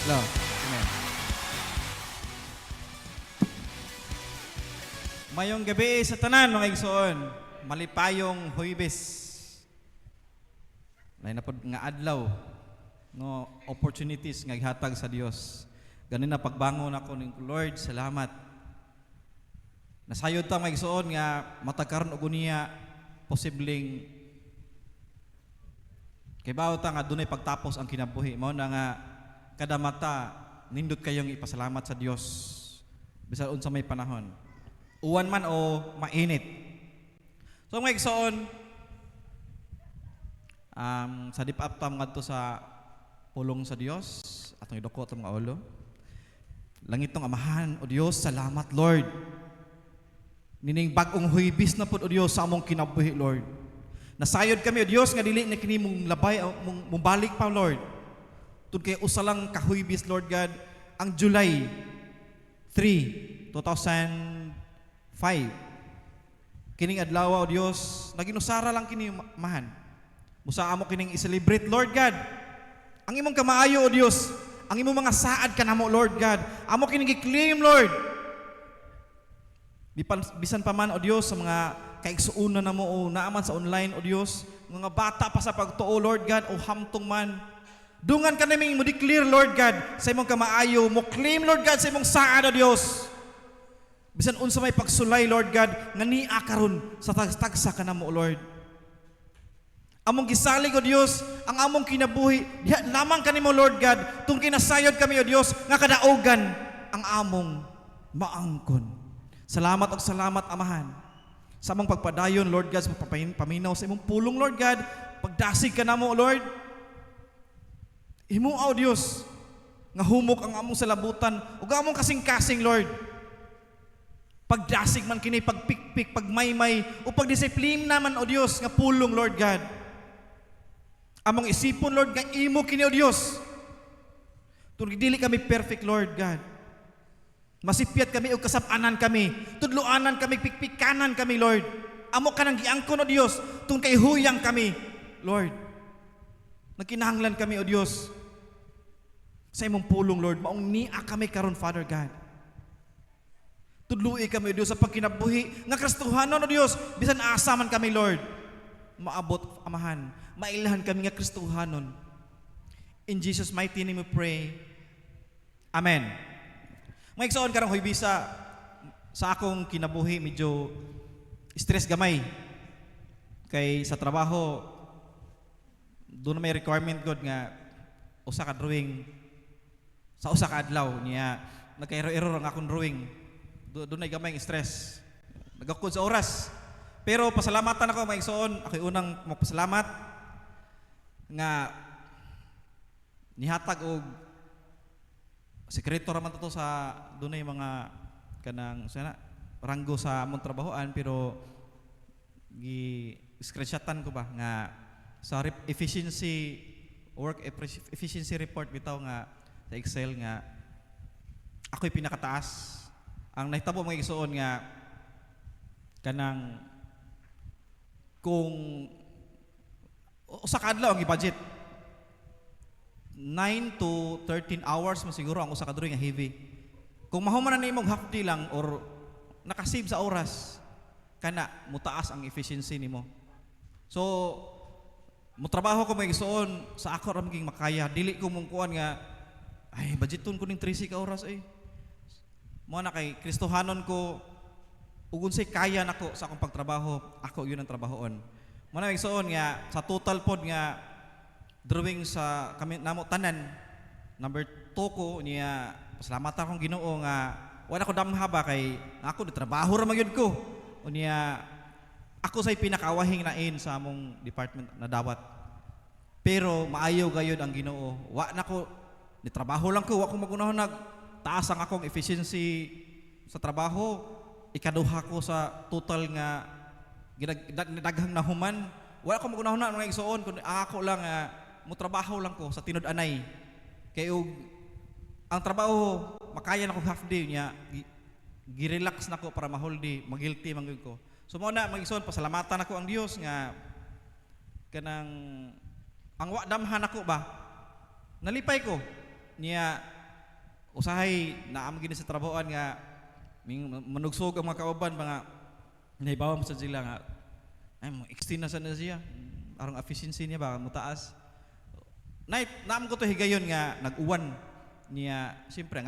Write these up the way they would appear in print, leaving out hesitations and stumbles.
Hello. Amen. Mayong gabi sa tanan mga igsoon. Malipayong Huwebes. Lain na pod nga adlaw no opportunities nga gihatag sa Dios. Ganin na pagbangon ako ning Lord, salamat. Nasayod ta mga igsoon nga matagkaron og unya posibleng kay bawo ta nga dunay pagtapos ang kinabuhi. Mao na nga kada mata nindot kayong ipasalamat sa Dios bisan unsa may panahon. Uwan man o mainit. So mga igsoon, sa dip-up tam ngadto sa pulong sa Dios atong idoko atong mga ulo. Langit tong Amahan, o Dios, salamat Lord. Nining bag-ong Huwebes na pud o Dios sa among kinabuhi Lord. Nasayod kami o Dios nga dili na kini mong labay mong balik pa Lord. Tud kay usa lang ka Huwebes Lord God ang July 3, 2005. Kining adlaw o Dios naginusara lang kini mahan. Musa amo kining i-celebrate Lord God. Ang imong kamaayo o Dios, ang imong mga saad kanamo Lord God. Amo kining i-claim Lord. Bisan pa man o Dios sa mga kaigsuunan na mo o naaman sa online o Dios, mga bata pa sa pagtuo Lord God o hamtong man. Dungan ka namin mo declare Lord God sa imong kamaayo, mo claim Lord God sa imong saad o Dios. Bisan unsa may pagsulay Lord God nga niya karon sa tagsa kanamo Lord. Among gisalig o Dios ang among kinabuhi diha lamang kanimo Lord God tung kinasayod kami o Dios nga kadaogan ang among maangkon. Salamat og salamat Amahan sa among pagpadayon Lord God sa paminaw sa imong pulong Lord God, pagdasig kanamo Lord. Himo o Dios nga humok ang among salabutan ug among kasing-kasing Lord. Pagdasig man kini pagpikpik, pagmaymay o pagdisiplina naman o Dios nga pulong Lord God. Among isipon Lord nga imo kini o Dios. Tungod dili kami perfect Lord God. Masipyat kami o kasap-anan kami, tudloanan kami, pikpikanan kami Lord. Amo ka nang giangkon o Dios, tungod kay huyang kami Lord. Nagkinahanglan kami o Dios sa imong pulong Lord, maong niya kami karon Father God. Tudloi kami o Dios sa pagkinabuhi nga Kristohanon o Dios, bisan asa man kami Lord. Maabot Amahan, mailahan kami nga Kristohanon. In Jesus mighty name we pray. Amen. Mga igsoon karong Huwebes sa akong kinabuhi medyo stress gamay. Kay sa trabaho doon may requirement god nga usa ka drawing sa usa ka adlaw niya nagka-error ang akong drawing. Doon ay gamay stress. Nagakod sa oras. Pero pasalamatan ako mga igsoon, ako'y unang magpasalamat nga nihatag og sekreto raman to sa dunay mga kanang sana ranggo sa among trabahoan pero screenshotan ko ba nga sa efficiency report bitaw nga sa Excel nga ako'y pinakataas. Ang nahitabo mga igsoon nga kanang kung usa ka adlaw ang i-budget 9 to 13 hours man siguro ang usa ka drawing nga heavy. Kung mahuman na nimong half day lang or nakasave sa oras, kana mutaas ang efficiency nimo. So, mutrabaho ko mga igsoon sa ako ra maging makaya. Dili ko mong kuan nga ay budgeton ko ning 30 ka oras ay. Mo na kay Kristohanon ko ug unsay kaya nako sa akong pagtrabaho, ako yun ang trabahoon. Mo na igsoon nga sa total pod nga drawing sa kami namo tanan number 2 ko niya pasalamatan akong Ginoo nga wala ko damha ba kay ako trabaho ra magyud ko unya ako say pinakawahing nain sa among department na dawat pero maayo gayud ang Ginoo wa nako ni trabaho lang ko wa ko magunahon nag taas ang akong efficiency sa trabaho ikaduha ko sa total nga daghang nahuman wala ko magunahon na mga igsoon kun ako lang mo trabaho lang ko sa tinud-anay. Kay ang trabaho makaya na ko half day niya gi-relax na ko para ma-whole day, mag-guilty man ko. So mo na mag-ison pasalamatan ako ang Dios nga kanang ang wa damhan ako ba nalipay ko niya usahay naam gini sa trabahoan nga manugsog ang mga kauban mga nahibawa mo sa sila nga ay mo extend na sana siya arong efficiency niya ba mutaas. Night naam ko to higayon nga nag-uwan niya siyempre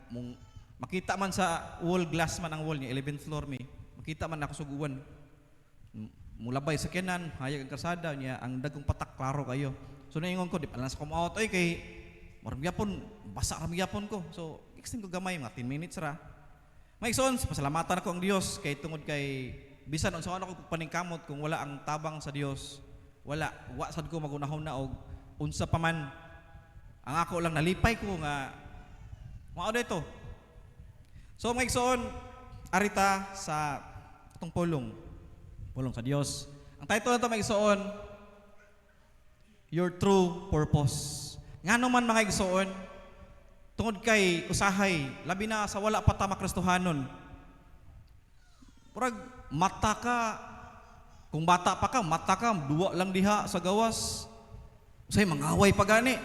mong makita man sa wall glass man ang wall niya 11th floor mi makita man ako suguan mulabay sa kenan hayag ang karsada niya ang dagong patak klaro kayo. So naingon ko di pa lang sa come out oy kay marang gyapon basa ra gyapon ko. So extend ko gamay mga 10 minutes ra. May sons pasalamatan ako ang Dios kay tungod kay bisan unsa ano ko paningkamot kung wala ang tabang sa Dios wala wa sad ko magunahon na og unsa pa man ang ako lang nalipay ko nga mao dito. So may igsoon arita sa atong pulong sa Dios. Ang title nito may igsoon Your True Purpose. Ngano man mga igsoon tungod kay usahay labi na sa wala pa ta makristohanon. Murag mata ka kung bata pa ka mata ka duwa lang diha sa gawas. Usay mangaway pa gani.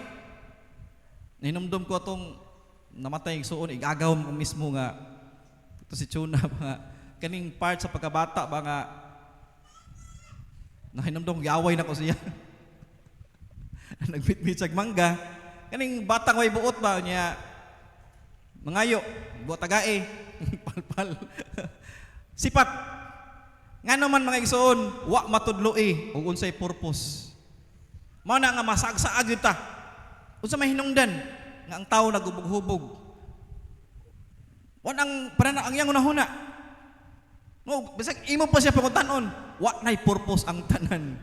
Ninumdum ko atong namatay igsoon igagaw mo mismo nga ito si Chuna mga kaning part sa pagkabata ba nga nahinumdum giaway na ko siya. Nagbitbit sa mangga kaning batang way buot ba niya mangayo buot tagae palpal sipat nga naman mga igsoon wa matudloi ug unsay purpose mao na nga masagsaag ta unsa may hinungdan nga ang tao nagubog-hubog wan ang parana ang iyang unahuna no bisag imo pa siya panguntanon wa nay purpose ang tanan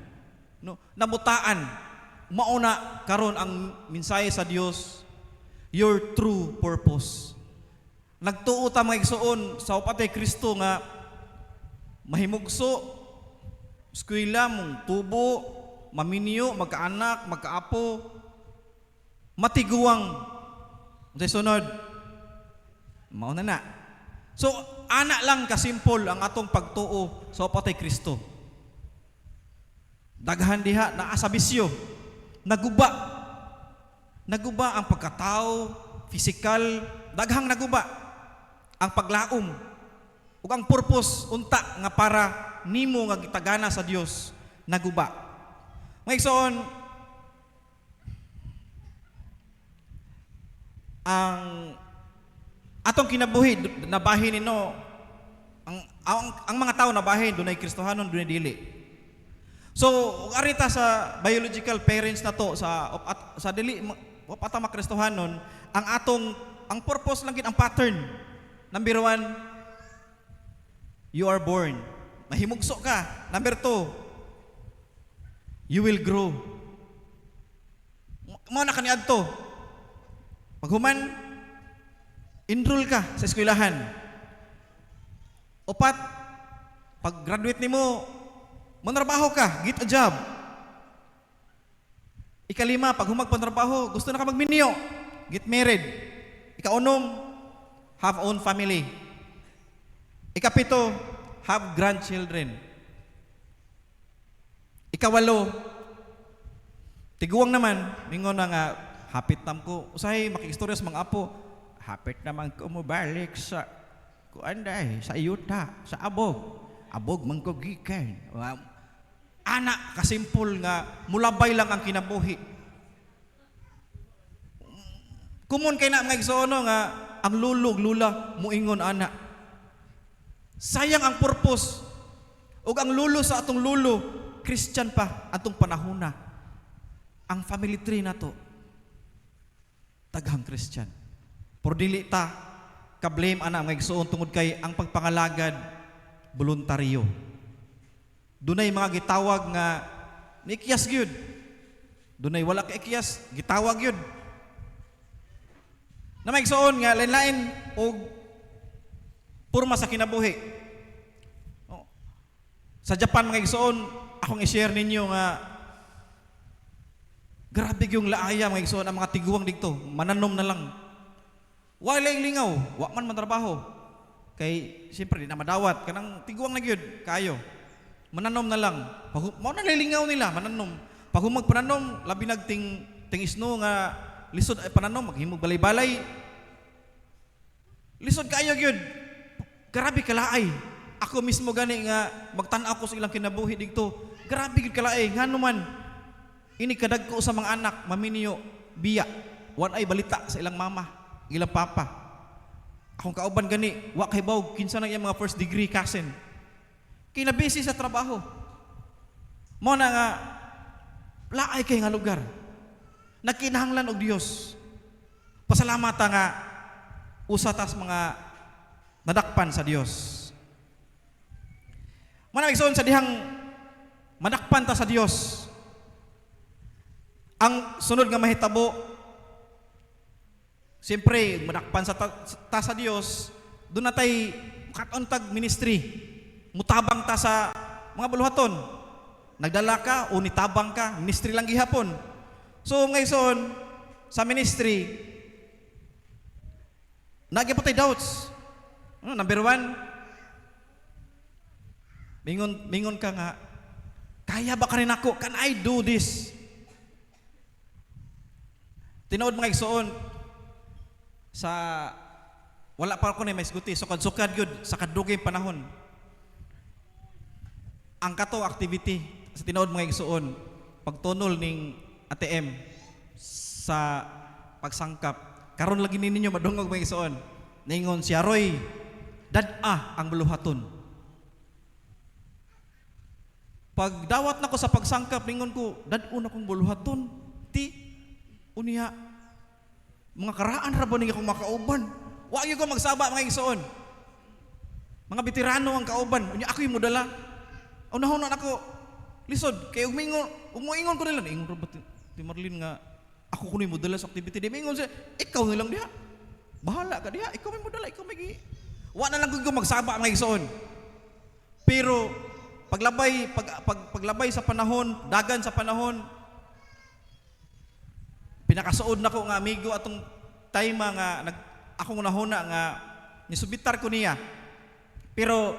no namutaan mauna karon ang mensahe sa Dios your true purpose. Nagtuo ta mga igsoon sa upatay Kristo nga mahimugso eskwela mong tubo maminyo magkaanak magkaapo matiguang unsay sunod mao na. So ana lang kasimpol ang atong pagtuo sa upatay Kristo. Daghan diha naa sa bisyo naguba ang pagkatao, physical, daghang naguba ang paglaom ug ang purpose unta nga para nimo nga gitagana sa Dios naguba. Mga igsoon ang atong kinabuhi nabahin nino ang mga tao nabahin dunay Kristohanon dunay dili. So, arita sa biological parents na to sa dili wapata makristohanon ang purpose lang gid ang pattern. Number 1, you are born. Mahimugso ka. Number 2, you will grow. Mao na kaniadto. Paghuman enroll ka sa eskwelahan. 4, pag graduate nimo manarbaho ka, get a job. 5, pag humagpanarbaho, gusto na ka magminyo, get married. 6, have own family. 7, have grandchildren. 8, tiguang naman, mingon na nga, hapit nam ko, usahay makikistorya sa mga apo, hapit naman ko mubalik sa kuanday, sa iyuta, sa abog man ko gikan. Anak kasimpol nga mulabay lang ang kinabuhi. Kumon kay na mga igsoon nga ang lulog lula muingon ana. Sayang ang purpose. Ug ang lulo sa atong lulo Christian pa atong panahona. Ang family tree nato taghang Christian. Por dili ta ka blame ana mga igsoon tungod kay ang pagpangalagad voluntaryo. Dunay mga gitawag nga nikyas gyud. Dunay wala ka ikyas, gitawag gyud. Na may igsoon nga lain-lain og purma sa kinabuhi. Sa Japan mga igsoon, akong i-share ninyo nga grabe yung laaya mga igsoon ang mga tiguang dito, mananom na lang. Wa lang lingaw, wa man mantrabaho. Kay siyempre di na madawat kanang tiguang na gyud kayo. Mananom na lang. Mao na lilingaw nila, mananom. Pag humag pananom, labi nagting isno nga lisod ay pananom, maghimog balay-balay. Lisod kayo gyud. Grabe kalaay. Ako mismo gani nga magtan-aw ko sa ilang kinabuhi dito. Grabe gyud kalaay ngano man ini kadagko sa mga anak maminiyo biya. Wan ay balita sa ilang mama, ilang papa. Akong kauban gani, wa kay bawg kinsa na iyang mga first degree cousin. Kinabisi sa trabaho. Mo na nga laay kay nga lugar. Nagkinahanglan og Dios. Pasalamat nga usa tas mga nadakpan sa Dios. Manang igsoon sa dihang madakpan ta sa Dios. Ang sunod nga mahitabo, siyempre madakpan sa ta sa Dios, doon natay makatuntag ministry. Mutabang ta sa mga buluhaton. Nagdala ka o nitabang ka, ministry lang gihapon. So ngayon sa ministry, nagyapon tay doubts. Number one, mingon ka nga, kaya ba ka rin ako? Can I do this? Tinood mga igsoon, sa wala pa ako ni may siguti, sukad-sukad yun, sa kadugay panahon. Ang kato activity, sa tinood mga igsoon, pagtunol ning ATM sa pagsangkap, karon lagi ninyo madungog mga igsoon, ningon si Aroy, dad-a ang buluhaton. Pag dawat na ko sa pagsangkap, ningon ko, dad-o na kong buluhaton. Ti, unya, mga karaan ra ba niya akong makauban? Wa gyud ko magsaba mga igsoon. Mga veterano ang kauban, unya ako yung mudala. Unahon ako, lisod, kay umingon ko nila, ingon ra ba ti Marlene nga, ako kuno yung mudala sa activity. Di mingon siya, ikaw nilang diha. Bahala ka diha, ikaw may mudala, ikaw may wa na lang ko magsaba mga igsoon. Pero paglabay sa panahon, dagan sa panahon, pinakasuod na ko nga amigo atong time nga akong nahuna nga nisubitar ko niya. Pero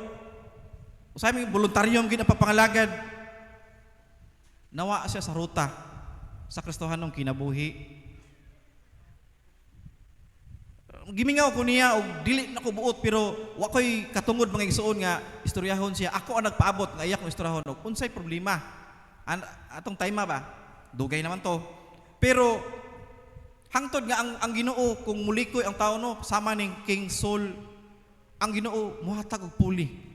sa aming voluntaryong ginapapangalagad, nawa siya sa ruta sa Kristohanong kinabuhi. Gimingaw ko niya og dili na ko buot pero wa koy katungod mga igsoon nga istoryahon siya. Ako ang nagpaabot nga iya kong istoryahon og unsay problema. Atong time ba? Dugay naman to. Pero hangtod nga ang Ginoo kung mulikoy ang tao no sama ning King Saul, ang Ginoo muhatag og puli.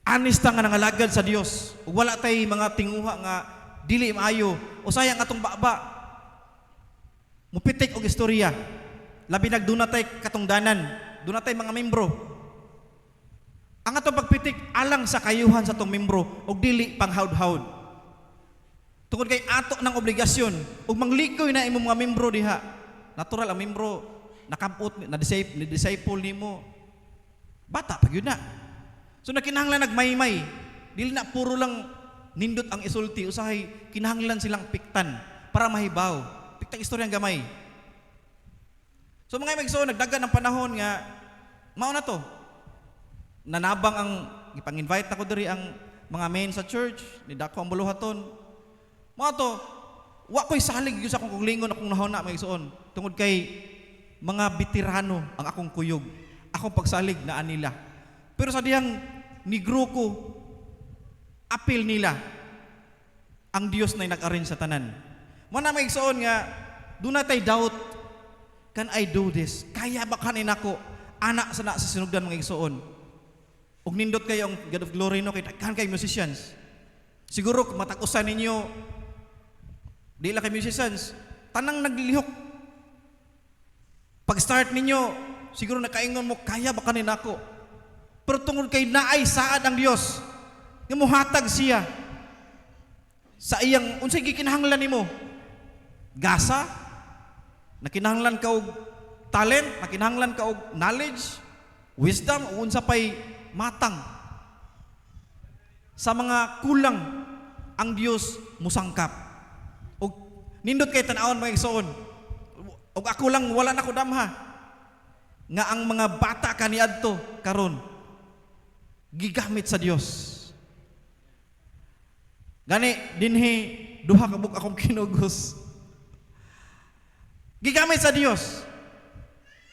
Honesta nga nangalagad sa Dios. Ug wala tay mga tinguha nga dili maayo. Usay ang atong baba mupitik og istorya. Labi nagdunatay katungdanan, dunatay mga membro. Ang atong pagpitik alang sa kayuhan sa atong membro og dili panghawd-hawd. Tungod kay ato ng obligasyon ug manglikoy na imong mga membro diha. Natural ang membro nakampot na disciple nimo. Bata pa gyud na. So nakinahanglan nagmaymay. Dili na puro lang nindot ang isulti, usahay kinahanglan silang piktan para mahibaw. Piktang istoryang gamay. So mga igsoon, nagdagan ng panahon nga mao na to. Nanabang ang ipang-invite ako diri ang mga men sa church, ni dako ang buluhaton. Mao to, wa ko'y salig gyud sa akong kuglingon akong nahuna mga igsoon. Tungod kay mga veterano ang akong kuyog. Akong pagsalig na anila. Pero sa diyang negro ko, apil nila ang Dios na nag-arrange sa tanan. Mana may igsoon nga, do not I doubt, can I do this? Kaya ba kanin ako, anak sa sinugdan mga igsoon? Ug nindot kayo ang God of Glory no, kan kay musicians. Siguro matag-usan ninyo, di lang kay musicians, tanang naglihok. Pag-start ninyo, siguro nakaingon mo, kaya ba kanin ako? Pero tungod kay naay saad ang Dios, nga muhatag siya sa iyang unsay gikinahanglan nimo. Gasa, nakinahanglan ka og talent, nakinahanglan ka og knowledge, wisdom, o unsa pay matang. Sa mga kulang ang Dios musangkap. Og nindot kay tan-awon mga igsoon. Og ako lang wala na ko damha nga ang mga bata kaniadto karon gigamit sa Dios. Gani dinhi duha ka bug akong kinugos. Gigamit sa Dios.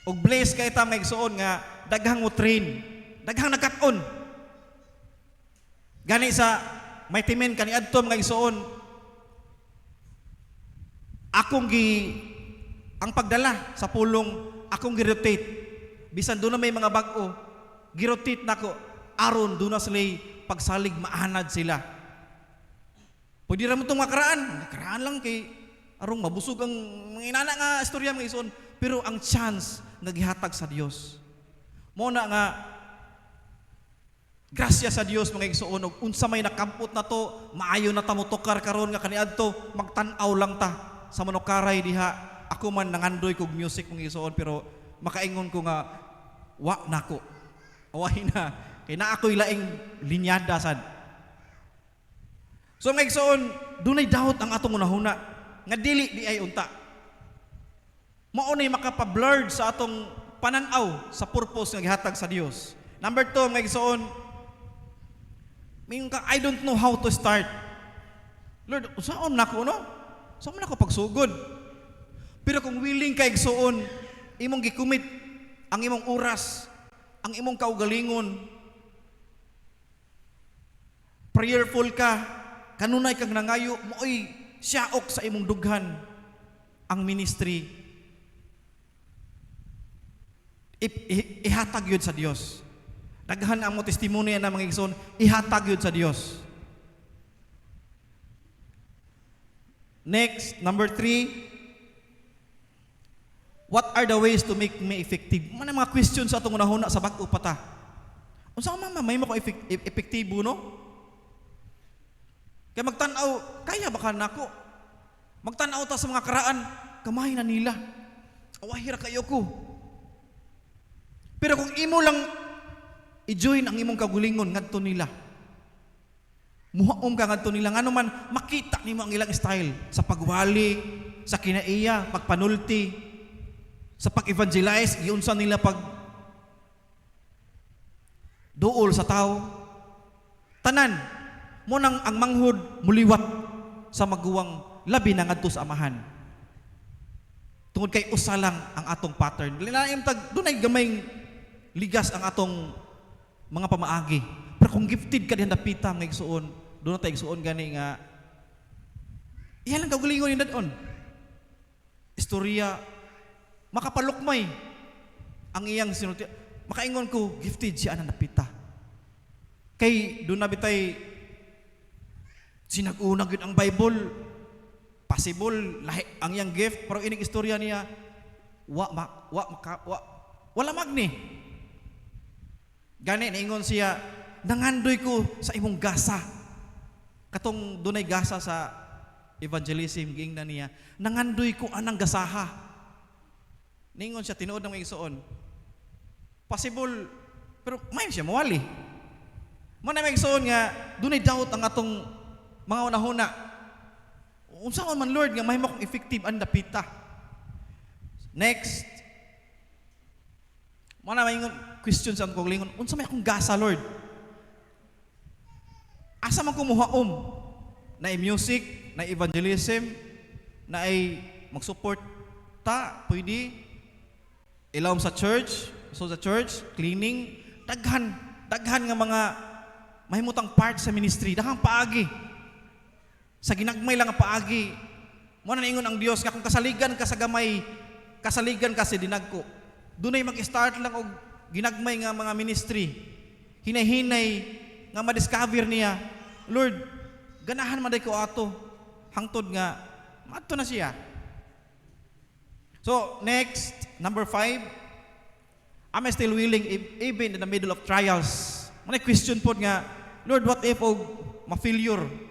Og blessed kay ta mga igsoon nga daghang mo train, daghang nagkat-on. Gani sa may timen kaniadto mga igsoon, ang pagdala sa pulong akong girotate. Bisan doon na may mga bag-o, girotate nako aron doon na sila pagsalig maanad sila. Pwede ra mo itong makaraan lang kay arong mabusog ang mga inana nga istorya mga igsoon, pero ang chance nagihatag sa Dios. Mo na nga grasya sa Dios mga igsoon, og unsa may nakampot na to, maayo na ta mo tokar karon nga kaniadto magtan-aw lang ta sa manukaray diha. Ako man nangandoy kog music mga igsoon, pero makaingon ko nga wa nako. Away na kay na ako'y laing linyada sad. So mga igsoon, dunay doubt ang atong unahuna nga dili di ay unta. Mao nay makapablurred sa atong pananaw sa purpose nga gihatag sa Dios. Number 2 mga igsoon, mingon ka, I don't know how to start. Lord, saan nako no? Saan nako pagsugod? Pero kung willing ka igsoon, imong gikumit ang imong oras, ang imong kaugalingon, prayerful ka, kanunay kang nangayo, mo'y siyaok sa imong dughan ang ministry, ihatag yun sa Dios. Daghan ang mo testimonya na mga igsoon, ihatag yun sa Dios. Next, number 3, what are the ways to make me effective? Ano mga questions sa atong unahuna sa bag-o pa ta? Unsa man may mo ko epektibo no? Kaya magtanaw, kaya baka nako? Magtanaw ta sa mga karaan, kamay na nila. Awahira kayo ko. Pero kung imo lang i-join ang imong kagulingon ngadto nila, muhaom ka ngadto nila, ngano man makita nimo ang ilang style sa pagwali, sa kinaiya, pagpanulti, sa pag-evangelize, giunsa nila pag duol sa tao. Tanan mo nang ang manghud muliwat sa maguwang labi na ngadto sa amahan. Tungod kay usa lang ang atong pattern. Linaim tag dunay gamayng ligas ang atong mga pamaagi. Pero kung gifted ka dihan dapita nga igsuon, doon ta igsuon gani nga iyan lang kaugalingon ni dadon. Istorya makapalukmay ang iyang sinulti. Makaingon ko gifted siya na napita. Kay doon na bitay sinag-una gyud ang Bible. Possible lahi ang iyang gift, pero ining istorya niya wala magni. Gani naingon siya, nangandoy ko sa imong gasa. Katong dunay gasa sa evangelism giingnan niya, nangandoy ko anang gasaha. Ningon siya tinuod ng mga igsoon. Possible, pero may siya mawali. Mo na mga igsoon nga dunay doubt ang atong mga unahuna. Unsa man Lord nga mahimo kong effective ang dapita. Next, mo na may questions ang kong lingon. Unsa may akong gasa Lord? Asa man ko muhaom? Na music, na evangelism, na ay mag-support ta, pwede ilawom sa church, so sa church, cleaning, daghan nga mga mahimutang part sa ministry, daghang paagi. Sa ginagmay lang ang paagi. Mo na ingon ang Dios nga kung kasaligan ka sa gamay, kasaligan ka sa dinagko. Dunay mag-start lang og ginagmay nga mga ministry. Hinay-hinay nga ma-discover niya, Lord, ganahan man day ko ato. Hangtod nga maadto na siya. So, next, number 5, am I still willing even in the middle of trials? May question po nga, Lord, what if og ma-failure?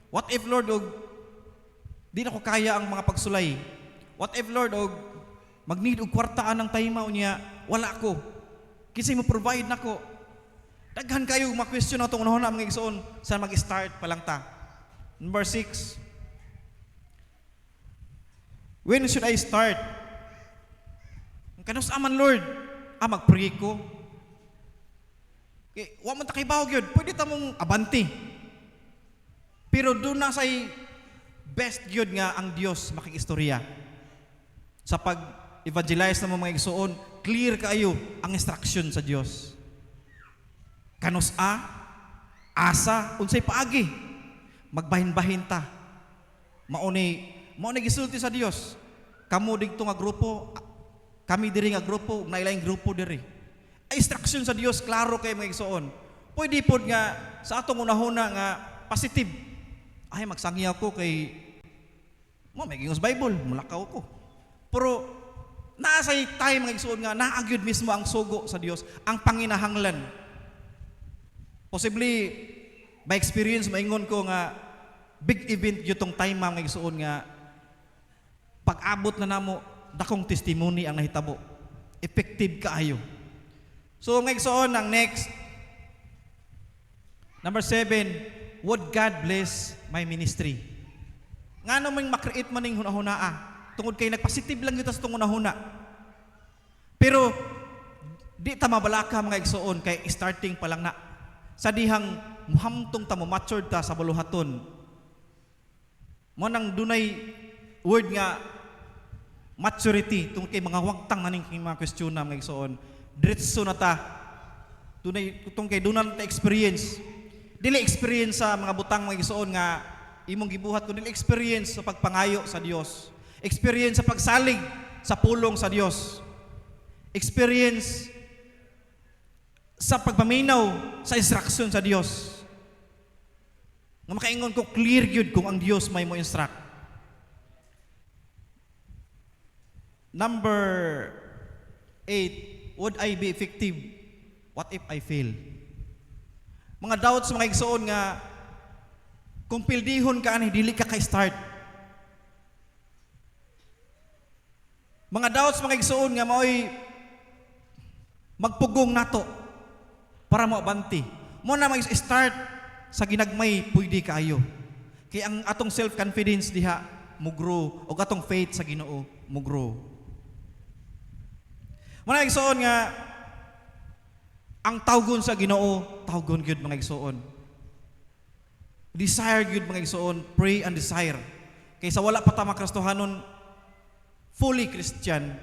What if, Lord, og di na ko kaya ang mga pagsulay? What if, Lord, og mag-need og kwartaan ng taymaw niya, wala ko. Kasi mo provide nako. Daghan kayo ma-question na itong unahon na mga igsoon, saan mag-start pa lang ta. Number 6, when should I start? Kanus aman Lord, mag-pray ko. Okay, wa man ta kay bawog yun, pwede ta mong abanti. Pero doon na say best yun nga ang Diyos makikistorya sa pag evangelize na mo mga igsoon, clear kaayo ang instruction sa Dios. Kanus asa, unsay paagi, magbahin-bahin ta. Maunay gisulti sa Dios. Kamo digto nga grupo, kami diri nga grupo, nailaing grupo diri. Ay instruction sa Dios klaro kay mga igsoon. Pwede pod nga sa atong unahuna nga positive. Ay magsangi ako kay may gingos Bible, mulakaw ko. Pero naasay time mga igsoon nga naagyud mismo ang sugo sa Dios, ang panginahanglan. Possibly by experience maingon ko nga big event yutong time mga igsoon nga pag-abot na namo dakong testimony ang nahitabo. Effective kaayo. So mga igsoon, ang next number 7, would God bless my ministry? Nga naman makreate man ning hunahunaa. Tungod kay nagpositive lang yun sa itong hunahuna. Pero di ta mabalaka mga igsoon kay starting pa lang na. Sa dihang muhamtong ta mo matured ta sa baluhaton. Mo nang dunay word nga maturity tungkol kay mga wagtang naning mga question na mga igsoon. Diretso na ta. Dunay tungkol kay dunan ta experience. Dili experience sa mga butang mga igsoon nga imong gibuhat kun dili experience sa pagpangayo sa Dios. Experience sa pagsalig sa pulong sa Dios. Experience sa pagpaminaw sa instruction sa Dios. Nga makaingon ko clear gyud kung ang Dios may mo instruct. Number 8, would I be effective? What if I fail? Mga doubts mga igsoon nga kung pildihon ka ani dili ka start. Mga doubts mga igsoon nga maoy magpugong nato para mo abanti. Mo na mag-start sa ginagmay pwede kaayo. Kay ang atong self-confidence diha mo grow o atong faith sa Ginoo mo grow. Mo na igsoon nga ang tawgon sa Ginoo, tawgon gyud mga igsoon. Desire gyud mga igsoon, pray and desire. Kaysa wala pa ta makristohanon fully Christian,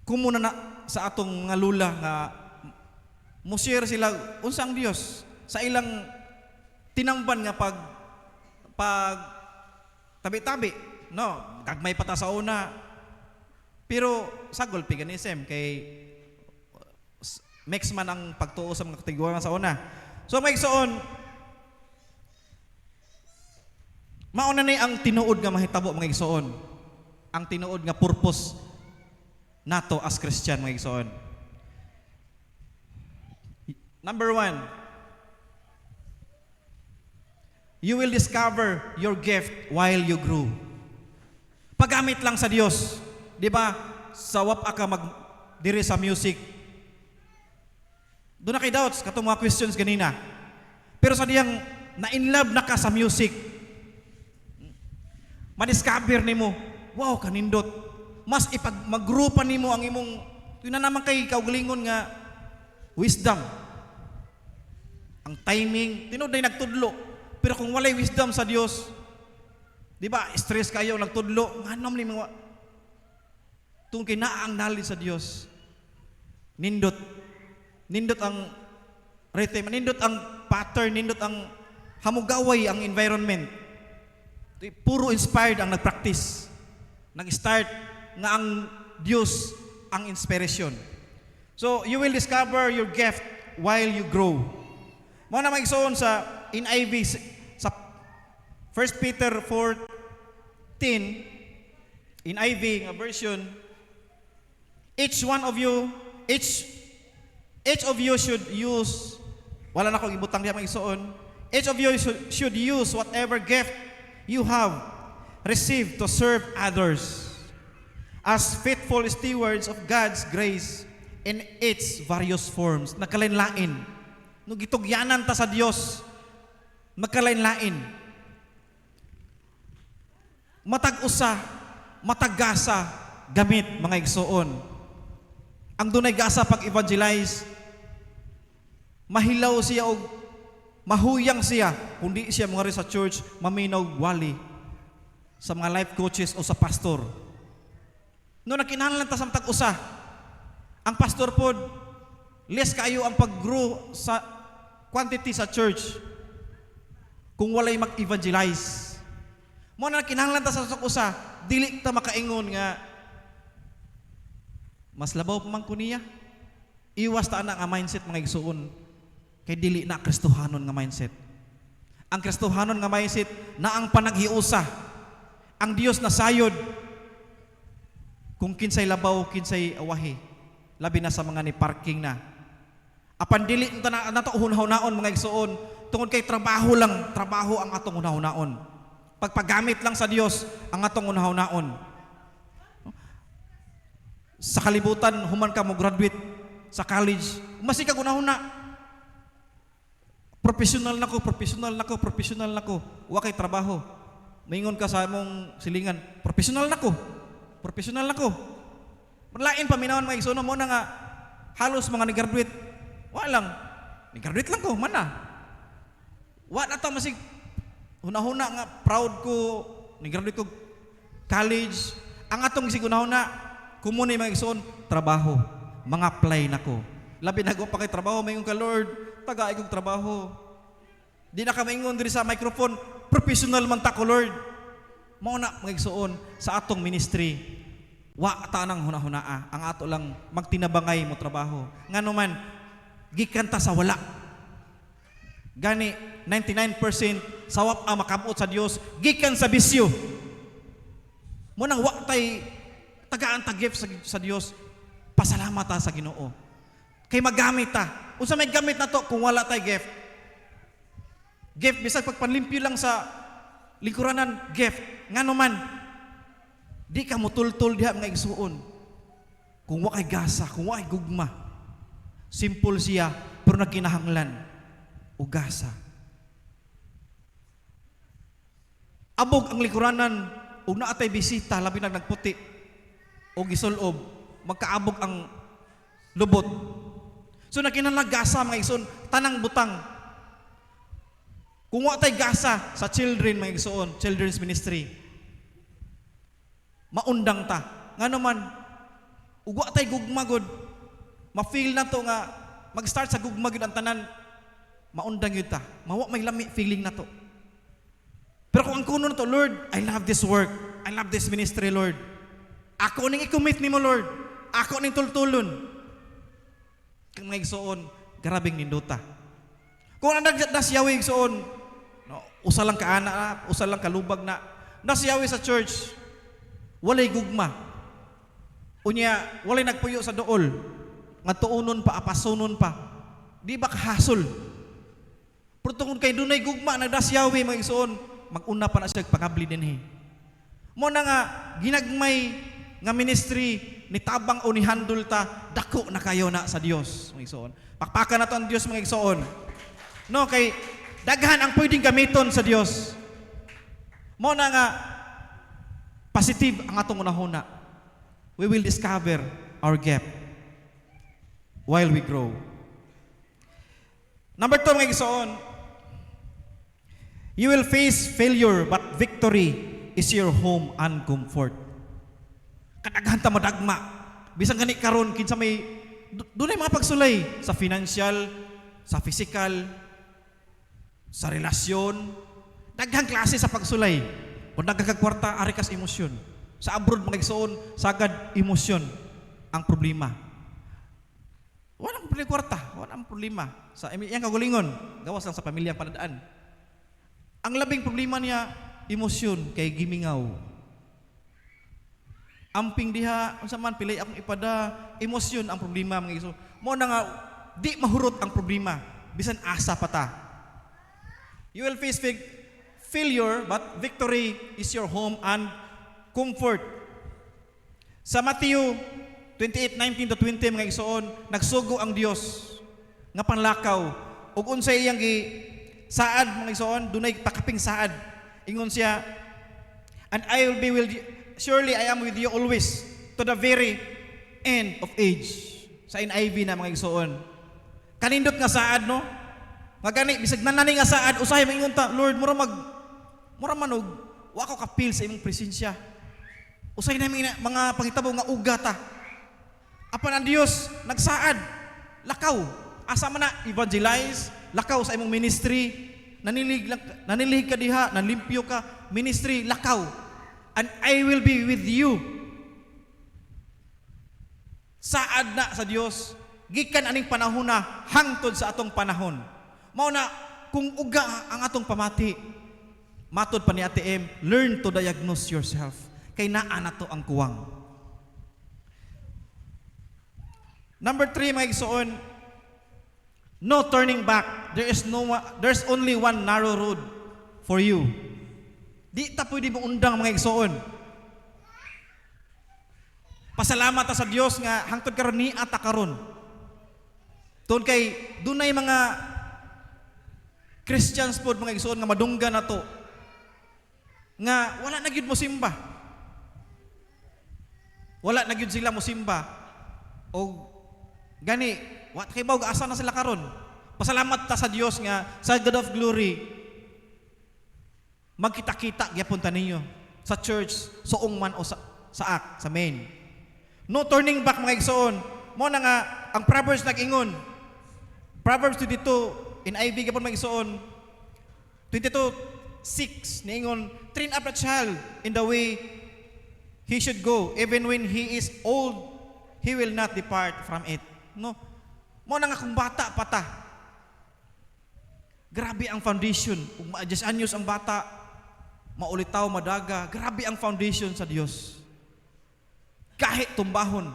kumuna na sa atong mga lula nga mo-share sila unsang Dios sa ilang tinangban nga pag tabi-tabi, no? Gagmay pa ta sa una. Pero sagol paganism kay mix man ang pagtuo sa mga katiguangan sa una. So may igsoon, mauna ni ang tinuod nga mahitabo mga igsoon. Ang tinuod nga purpose nato as Christian mga igsoon. Number 1, you will discover your gift while you grow. Paggamit lang sa Dios, di ba? Sawap ka diri sa music. Doon na kay doubts, katong mga questions ganina. Pero sa diyang na-inlove na ka sa music, madiscover ni mo, wow, kanindot. Mas ipag-magrupa ni mo ang imong, yun na naman kay kaugalingon nga, wisdom. Ang timing, tinuod na nagtudlo. Pero kung walay wisdom sa Dios, di ba, stress kayo, nagtudlo, nganom ni mga, tungkol na ang knowledge sa Dios, nindot ang rhythm, nindot ang pattern, nindot ang hamugaway ang environment. Puro inspired ang nagpractice. Nag-start nga ang Diyos ang inspiration. So, you will discover your gift while you grow. Mo na maigsoon sa NIV sa 1 Peter 4:10 NIV nga version, each of you should use, wala na akong ibutang diya maigsoon, each of you should use whatever gift you have received to serve others as faithful stewards of God's grace in its various forms. Nagkalain-lain. No gitugyanan ta sa Dios, magkalain-lain. Matag-usa, matag-gasa, gamit mga igsoon. Ang dunay gasa pag-evangelize, mahilaw siya og mahuyang siya, kundi siya mga sa church, maminaw wali sa mga life coaches o sa pastor. No nakinahanglan ta sa matag usa. Ang pastor pod less kayo ang pag-grow sa quantity sa church kung walay mag-evangelize. Mo na kinahanglan ta sa usa, dili ta makaingon nga mas labaw pa man ko niya. Iwas ta na nga mindset mga igsuon kay dili na Kristohanon nga mindset. Ang Kristohanon nga mindset na ang panaghiusa. Ang Dios na sayod kung kinsay labaw, kinsay awahi. Labi na sa mga ni parking na. Apan dili na nato hunahon-naon mga igsuon tungod kay trabaho ang atong hunahon-naon. Pagpagamit lang sa Dios ang atong hunahon-naon. Sa kalibutan human ka mo graduate sa college, masi ka hunahuna. Professional nako. Wa kay trabaho. Maingon ka sa among silingan, professional nako. Lain paminawon mga igsuon mo na nga halos mga ni-graduate. Wa lang. Ni-graduate lang ko, mana. Wa na ta masig hunahuna nga proud ko, ni-graduate ko college. Ang atong sig hunahuna, kumunay mga igsoon, trabaho. Mga apply nako. Labi na pa kay trabaho, mayon ka Lord, taga kong trabaho. Di na ka maingon diri sa microphone, professional man ta ko Lord. Mao na mga igsoon sa atong ministry. Wa ta nang hunahunaa, ang ato lang magtinabangay mo trabaho. Ngano man gikan ta sa wala. Gani 99% sawap ang makabot sa Dios gikan sa bisyo. Mo nang wa tay tagaan ta gift sa Dios, pasalamat ta sa Ginoo. Kay magamit ta. Unsa may gamit nato kung wala tay gift? Gift bisag pagpanlimpyo lang sa lingkuranan, gift. Ngano man di ka mutultol diha mga igsuon. Kung wa kay gasa, kung wa kay gugma. Simple siya pero nagkinahanglan o gasa. Abog ang lingkuranan ug naatay bisita labi na nagputi o gisulob, magkaabog ang lubot. So nakinahanglan gasa mga igsuon, tanang butang. Kung wa tay gasa sa children mga igsuon, children's ministry, maundang ta. Ngano man ug wa tay gugma gud, ma-feel na to nga mag-start sa gugma gud ang tanan, maundang yun ta. Mawa may lami feeling na to. Pero kung ang kuno na to, Lord, I love this work. I love this ministry, Lord. Ako ning i-commit nimo, Lord. Ako ning tultulon. Kung mga igsoon, grabing ninduta. Kung ang nasyawi igsoon, no, usa lang kaana, usa lang kalubag na, nasyawi sa church, walay gugma. Unya, walay nagpuyo sa dool. Nga tuunon pa, apasunon pa. Di ba kahasol? Pero tungkol kay dunay gugma, nagdasyawi mga igsoon, mag-una pa na siya pangabli din eh. Mo na nga, ginagmay nga ministry, ni tabang o ni handol ta, dako na kayo na sa Dios mga igsoon. Pakpakan na to ang Dios mga igsoon. No, kay daghan ang pwedeng gamiton sa Dios. Mo na nga, positive ang atong unahuna. We will discover our gap while we grow. Number 2 mga igsoon, you will face failure, but victory is your home and comfort. Kadaghan ta madagma. Bisang gani karon kinsa may dunay mga pagsulay sa financial, sa physical, sa relasyon, daghang klase sa pagsulay. Kung nagkakagkwarta, ari kas emosyon. Sa abroad mga igsoon, sagad emosyon ang problema. Walang kwarta, walang problema. Sa iyang kagulingon, gawas lang sa pamilyang panadaan. Ang labing problema niya, emosyon kay gimingaw. Amping diha, unsa man pilay akong ipada, emosyon ang problema mga igsoon. Mo na nga di mahurot ang problema, bisan asa pa ta. You will face failure, but victory is your home and comfort. Sa Matthew 28:19-20 mga igsoon, nagsugo ang Dios nga panlakaw ug unsay iyang saad mga igsoon, dunay pakaping saad. Ingon siya, and I will be with you, surely I am with you always to the very end of age. Sa NIV na mga igsoon. Kanindot nga saad no? Magani bisag nanani nga saad usahay maingon ta, Lord, mura manog wa ko kapil sa imong presensya. Usay namin mga pangitabo nga ugata. Apan ang Dios nagsaad, lakaw. Asa man na evangelize, lakaw sa imong ministry, nanilig ka diha, nalimpyo ka, ministry, lakaw. And I will be with you. Saad na sa Dios, gikan aning panahon na hangtod sa atong panahon. Mao na kung uga ang atong pamati, matod pa ni Ate M, learn to diagnose yourself. Kay naa na to ang kuwang. Number 3, mga igsoon, no turning back. There's only one narrow road for you. Di ta pwede mo undang, mga igsoon. Pasalamat ta sa Dios nga hangtod karon ni ata karon. Tun kay dunay mga Christians pod, mga igsoon, nga madunggan na to. Nga wala na gyud mo simba. Wala na gyud sila mo simba. O gani, wat kay bawg asa na sila karon. Pasalamat ta sa Dios nga sa God of Glory magkita-kita gyapon ta ninyo sa church, soong man o sa main. No turning back, mga igsoon. Mo na nga ang Proverbs nag-ingon. Proverbs 22 in IB gyapon, mga igsoon. 22:6 niingon, train up a child in the way he should go, even when he is old, he will not depart from it. No? Mo na nga kung bata pa ta. Grabe ang foundation. Kung ma-adjust anyos ang bata, maulitaw, madaga, grabe ang foundation sa Dios. Kahit tumbahon.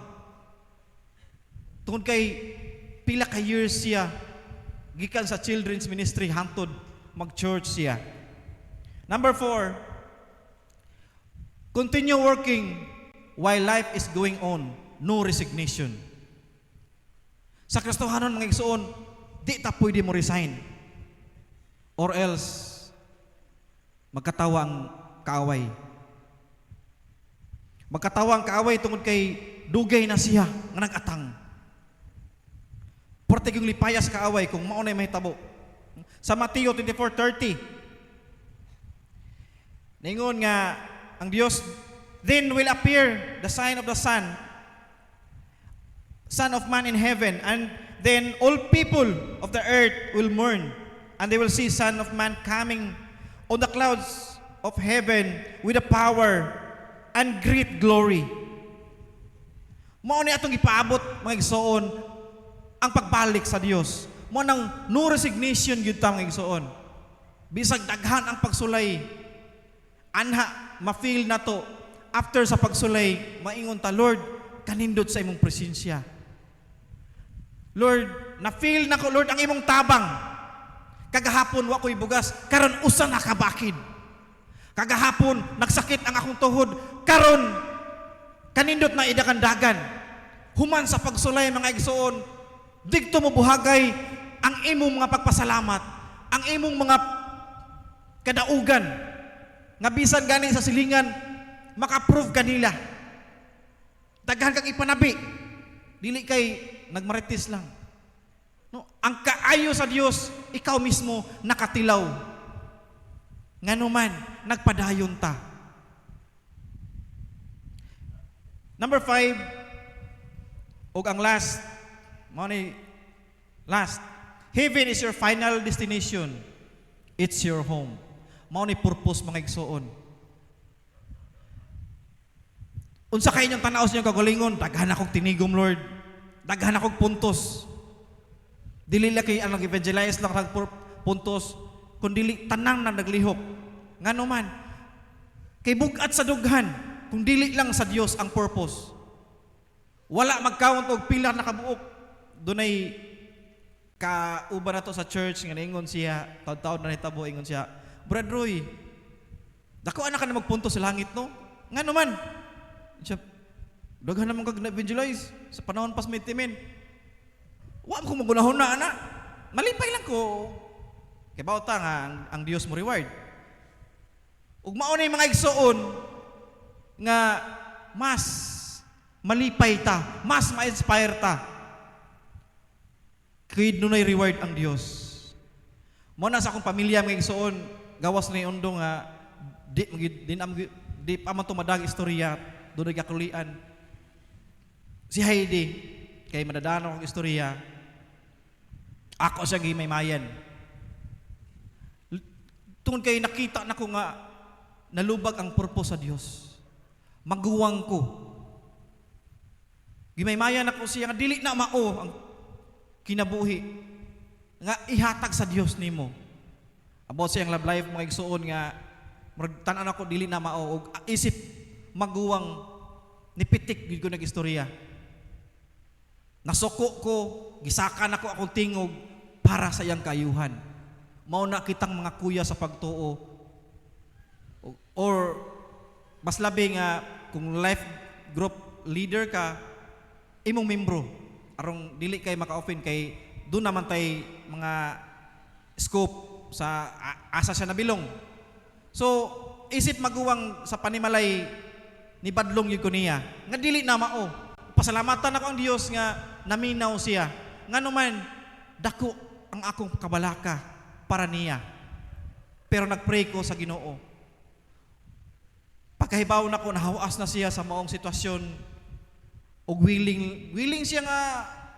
Tungod kay pila ka years siya, gikan sa children's ministry, hantod mag-church siya. Number 4, continue working while life is going on. No resignation. Sa Kristohanon, mga igsoon, di ta pwede mo resign. Or else, magkatawa ang kaaway. Magkatawa ang kaaway tungod kay dugay na siya nga nag-atang. Porte yung lipayas kaaway kung maunay mahitabo. Sa Mateo 24:30, ningon nga ang Dios, then will appear the sign of the Son of Man in heaven, and then all people of the earth will mourn, and they will see Son of Man coming on the clouds of heaven with a power and great glory. Mao ni atong ipaabot, mga igsoon, ang pagbalik sa Dios. Mo nang no resignation gyud ta, mga igsoon. Bisag daghan ang pagsulay, anha ma-feel na to. After sa pagsulay, maingon ta, Lord, kanindot sa imong presensya. Lord, na-feel na ko, Lord, ang imong tabang. Kagahapon wa ko'y bugas, karon usa na kabakid. Kagahapon nagsakit ang akong tuhod, karon kanindot na idakandagan. Human sa pagsulay, mga igsoon, digto mo buhagay ang imong mga pagpasalamat, ang imong mga kadaugan, nga bisan gani sa silingan, makaprove kanila. Daghan kang ipanabi, dili kay nagmaritis lang. No, ang kaayo sa Dios, ikaw mismo nakatilaw. Nganuman, nagpadayon ta. Number 5, ug ang last, heaven is your final destination. It's your home. Mao ni purpose, mga igsoon. Unsa kay inyong tanaw sa inyong kagalingon? Daghan akong tinigom, Lord. Daghan akong puntos. Dili lang kay ang evangelize lang kag puntos, kundi tanang na naglihok. Ngano man, kay bugat sa dughan, kung dili lang sa Dios ang purpose. Wala mag-count og pila na kabuok. Dunay kauban na to sa church nga ningon siya, taud-taud na hitabo ingon siya, Brad Roy, dako anak ka na magpunto sa langit, no? Nga naman. Siya, daghan naman kag na-evangelize sa panahon pas mitimin. Wa ko magunahon na, ana. Malipay lang ko. Kaya bauta nga, ang Diyos mo reward. Ug mao na yung mga igsoon nga mas malipay ta, mas ma-inspire ta. Kaya nunay reward ang Diyos. Mo na sa akong pamilya, mga igsoon, gawas na yung undong nga di pa man tumadag istorya. doon kakulian. Si Heidi, kay madadano kong istorya, ako siya gimaymayan. Tungod kay nakita na ko nga nalubag ang purpose sa Dios. Maguwang ko. Gimaymayan ako siya nga dili na mao ang kinabuhi nga ihatag sa Dios nimo. About siyang love life mga igsuon nga tan-an ako dili na mao og isip maguwang nipitik gid ko nagistorya. Nasuko ko, gisakan ako akong tingog para sa iyang kayuhan. Mao na kitang mga kuya sa pagtuo. Or mas labi nga kung life group leader ka, imong membro arong dili kay maka-open kay doon naman tay mga scope sa asa siya nabilong. So isip maguwang sa panimalay ni badlong yun ko niya nga dili na mao. Pasalamatan ako ang Dios nga naminaw siya nga naman dako ang akong kabalaka para niya. Pero nagpray ko sa Ginoo. Pagkahibaw na ko nahawas na siya sa maong sitwasyon og willing siya nga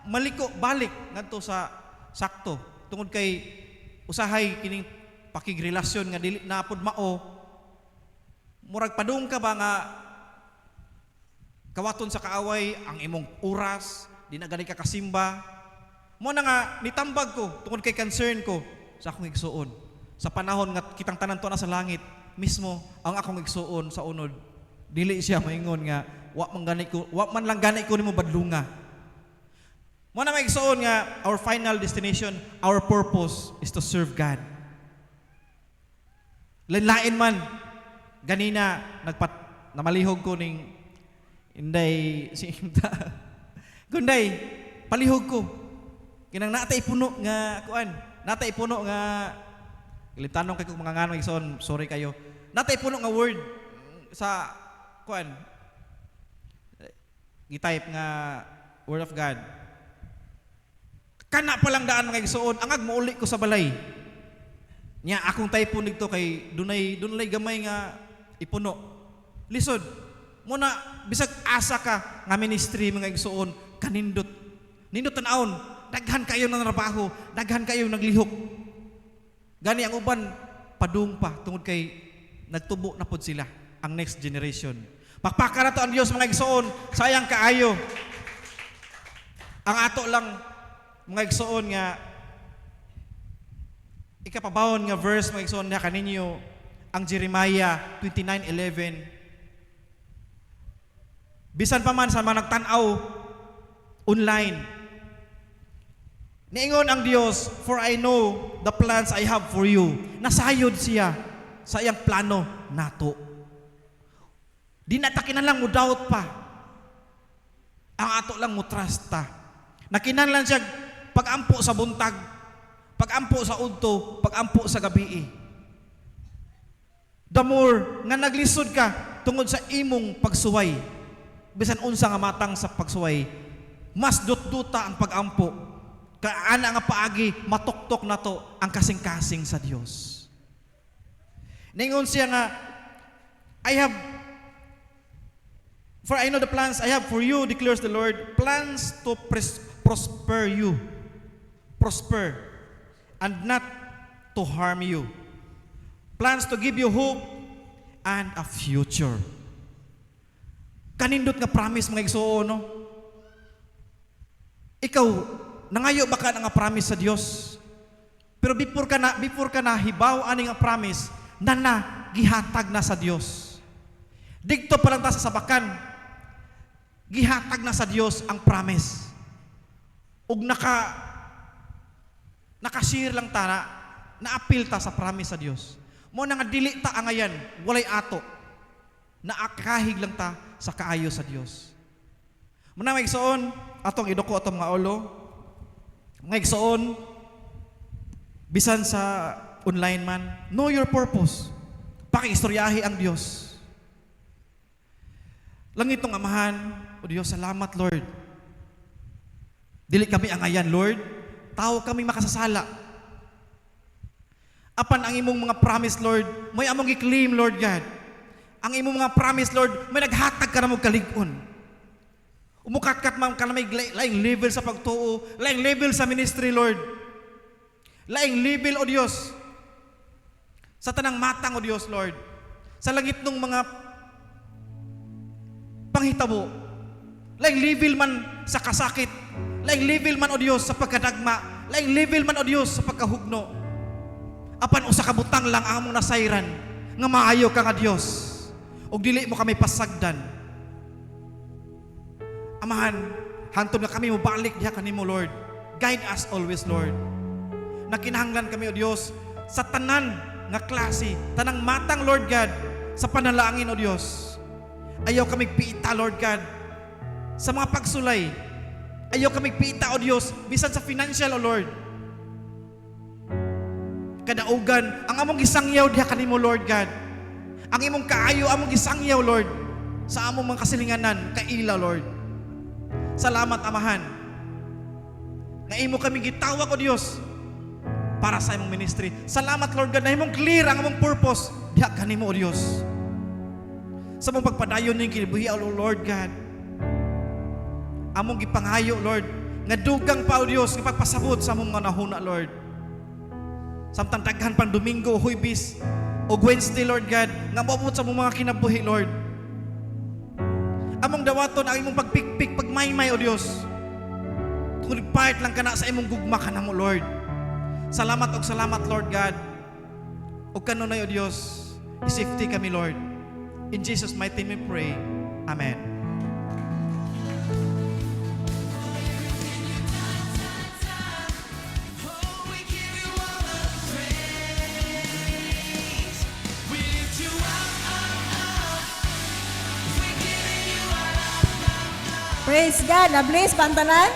maliko balik ngadto sa sakto tungod kay usahay kining pakigrelasyon nga dili na pud mao. Murag padung ka ba nga kawaton sa kaaway ang imong oras, di na gani ka kasimba. Mo na nga nitambag ko tungod kay concern ko sa akong igsuon. Sa panahon nga kitang tanan to na sa langit, mismo ang akong igsuon sa unod. Dili siya maingon nga wa man lang gani ko nimo badlunga. Mo na may igsuon nga our final destination, our purpose is to serve God. Lain man ganina namalihog ko ning Inday si Imta. Gunday, palihog ko. Kinang natay puno nga kuan. Natay puno nga tanong kay kung mga ngano igsoon, sorry kayo. Natay puno nga word sa kuan. Gi-type nga word of God. Kana pa lang daan mga igsoon, angag mauli ko sa balay. Nya akong typo nigto kay dunay gamay nga ipuno. Lisod. Muna bisag asa ka nga ministry mga igsuon kanindot tan-aon daghan kayo ng trabaho, daghan kayo naglihok. Gani ang uban padung pa tungod kay nagtubo na pod sila ang next generation. Pakpaka na to ang Dios mga igsuon, sayang kaayo. Ang ato lang mga igsuon nga ikapabawon nga verse mga igsuon na kaninyo ang Jeremiah 29:11. Bisan pa man sa mga nagtanaw online. Niingon ang Dios, for I know the plans I have for you. Nasayod siya sa iyang plano nato. Di na ta kinahanglan mo doubt pa. Ang ato lang mo trust ta. Nakinahanglan siya pag-ampo sa buntag, pag-ampo sa udto, pag-ampo sa gabi. The more nga naglisod ka tungod sa imong pagsuway, bisan unsa nga matang sa pagsuway, mas dutduta ang pag-ampo. Kaana nga paagi matuktok na to ang kasing-kasing sa Dios. Ningon siya nga for I know the plans I have for you, declares the Lord, plans to prosper you. Prosper and not to harm you. Plans to give you hope and a future. Kanindot nga promise mga igsuon, no? Ikaw, nangayo ba ka nga promise sa Dios? Pero before ka na hibaw ani nga promise, na gihatag na sa Dios. Digto pa lang ta sa sabakan, gihatag na sa Dios ang promise. Ug nakashare lang ta na-appeal ta sa promise sa Dios. Mo na nga dili ta angayan, walay ato. Naakahig lang ta sa kaayo sa Dios. Muna may igsoon, atong idoko atong mga ulo. Mga igsoon, bisan sa online man, know your purpose. Pakiistoryahi ang Dios. Langit ng Amahan, o Diyos, salamat Lord. Dili kami angayan Lord, tao kami makasasala. Apan ang imong mga promise Lord, may among i-claim Lord God. Ang imong mga promise, Lord, may naghatag ka na mo kalig-on. Umukatkat man ka na may laing level sa pagtuo, laing level sa ministry, Lord. Laing level, O Diyos, sa tanang matang, O Diyos, Lord. Sa langit ng mga panghitabo. Laing level man sa kasakit. Laing level man, O Diyos, sa pagkadagma. Laing level man, O Diyos, sa pagkahugno. Apan usa ka butang lang ang among nasayran nga maayo ka nga Dios. Og dili mo kami pasagdan. Amahan, hantod nga kami mo balik diha kanimo, Lord. Guide us always, Lord. Nakinahanglan kami, O Dios, sa tanan nga klase, tanang matang, Lord God, sa panalangin, O Dios. Ayaw kami piita, Lord God, sa mga pagsulay. Ayaw kami piita, O Dios, bisan sa financial, O Lord. Kadaugan, ang among gisangyaw diha kanimo, Lord God. Ang imong kaayo, among gisangyaw, Lord, sa among mga kasilinganan, kaila, Lord. Salamat, Amahan, na imo kami gitawag, O Dios, para sa imong ministry. Salamat, Lord God, na imong clear ang among purpose diha kanimo, O Dios. Sa mong pagpadayon ning kinabuhi, O Lord God. Among gipanghayo, Lord, nga dugang pa, O Dios, nga pagpasabot sa among mga nahuna, Lord. Samtang daghan pang Domingo, Huwebes, o Wednesday, Lord God, nga maabot sa among mga kinabuhi, Lord. Among dawaton ang imong pagpikpik, pagmaymay, O Dios. Kung part lang ka na sa imong gugma ka na mo, Lord. Salamat o salamat, Lord God. O kanunay, O Dios, isafety kami, Lord. In Jesus' mighty name we pray. Amen. Praise God, na-bless pantanan.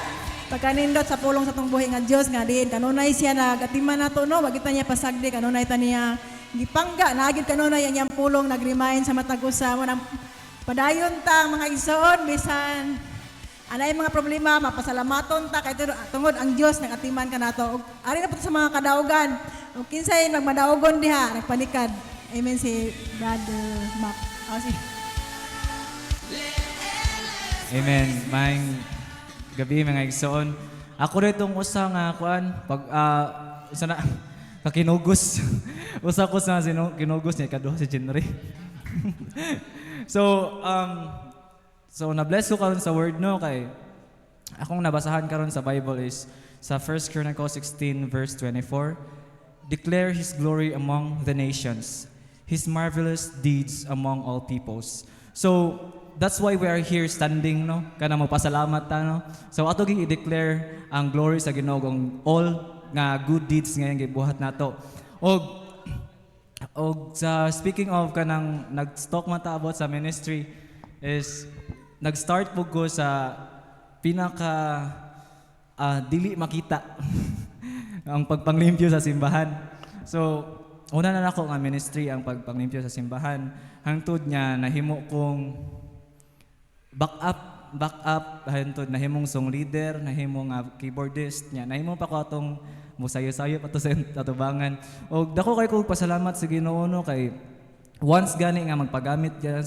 Pagkanindot sa pulong sa tong buhi nga Dios nga diin kanunay siya nagatiman nato no, wag kita niya pasagdi kanunay ta niya gipangga naagid kanunay ang iyang pulong nag-remind sa matag usa mo nang padayon ta mga igsoon bisan anay mga problema mapasalamaton ta kay tungod ang Dios nagatiman kanato. Ari na po sa mga kadaugan. Ug kinsay nagmadaugon diha nagpanikad. Amen si Brother Mac. Si Amen. Maayong gabi mga igsoon. Ako ritong usa nga kuan pag usa na kakinugos. Usa ko sa kinugos niya kaduha si Jenry. So na-bless ko karon sa word no kay akong nabasahan karon sa Bible is sa 1 Chronicles 16 verse 24. Declare His glory among the nations, His marvelous deeds among all peoples. So that's why we are here standing, no? Kana magpasalamat ta, no? So ato ging i-declare ang glory sa Ginoo ang all nga good deeds nga gibuhat nato. Og sa speaking of kanang nag-talk man ta about sa ministry is nag-start po ko sa pinaka dili makita ang pagpanglimpyo sa simbahan. So una na nako nga ministry ang pagpanglimpyo sa simbahan. Hangtod niya nahimo kong back up hantod nahimong song leader, nahimong keyboardist niya. Nahimo pa ko atong musayo-sayo pa to sa atubangan. Og dako kay ko pasalamat sa Ginoo no kay once gani nga magpagamit diha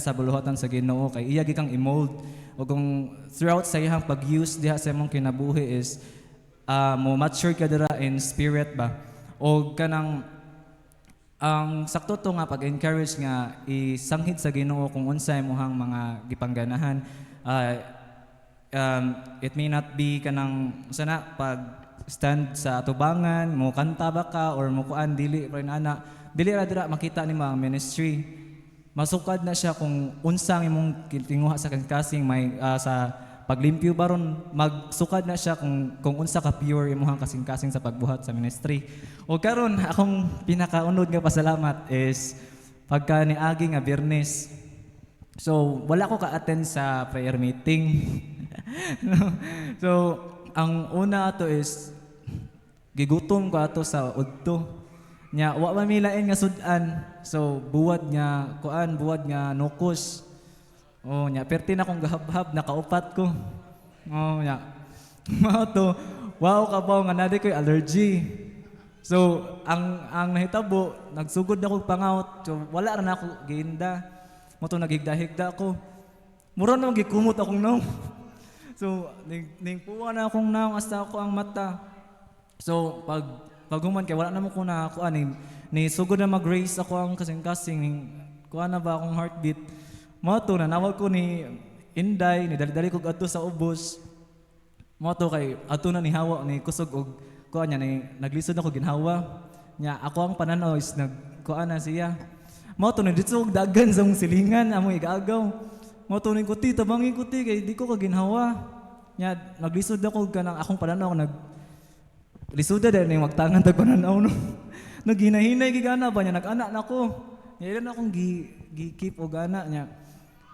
sa buluhatan sa Ginoo kay iya gikang i-mold og kung throughout sa iyang pag-use diha sa imong kinabuhi is mo mature ka dira in spirit ba. Og kanang ang sakto to nga pag-encourage nga isanghit sa Ginoo kung unsay mohang mga gipangganahan. It may not be kanang sana pag stand sa atubangan, mo kanta ba ka or mo kuan dili rin ana. Dili ra dira makita ni mga ministry. Masukad na siya kung unsang imong tinguha sa kasing may sa paglimpyo baron magsukad na siya kung unsa ka pure imong kasing-kasing sa pagbuhat sa ministry. O karon akong pinakaunod nga pasalamat is pagka niagi nga Biyernes. So wala ko ka-attend sa prayer meeting. No? So ang una ato is gigutom ko ato sa udto. Nya wa mamilain nga sudan. So buwad nga nukos. Oh, nya perti na kong gahab-hab nakaupat ko. Oh, nya. Mao to, wow kabaw nga nadi koy allergy. So, ang nahitabo, nagsugod ako pangaut. So, wala ra na ako giinda. Mo to nagigda-higda ako. Mura na gikumot akong naong. So, ning puwa na akong naong hasta ako ang mata. So, pag human kay wala na mo ko na ako ni sugod na mag-raise ako ang kasing-kasing ning kuha na ba akong heartbeat. Mo to nanawag ko ni Inday, ni dali-dali ko adto sa ubos. Mo to kay adto na ni hawa ni kusog og kuha niya ni naglisod ako ginhawa. Nya ako ang pananaw is nagkuha na siya. Mo to ni dito og dagan sa mong silingan amo igagaw. Mo to ni kuti tabangin kuti kay di ko ka ginhawa. Nya naglisod ako kanang akong pananaw nag lisuda din yung magtangan tag pananaw no. Naghinahinay gigana ba niya nag-anak nako. Nya ilan akong gi-keep og ana niya.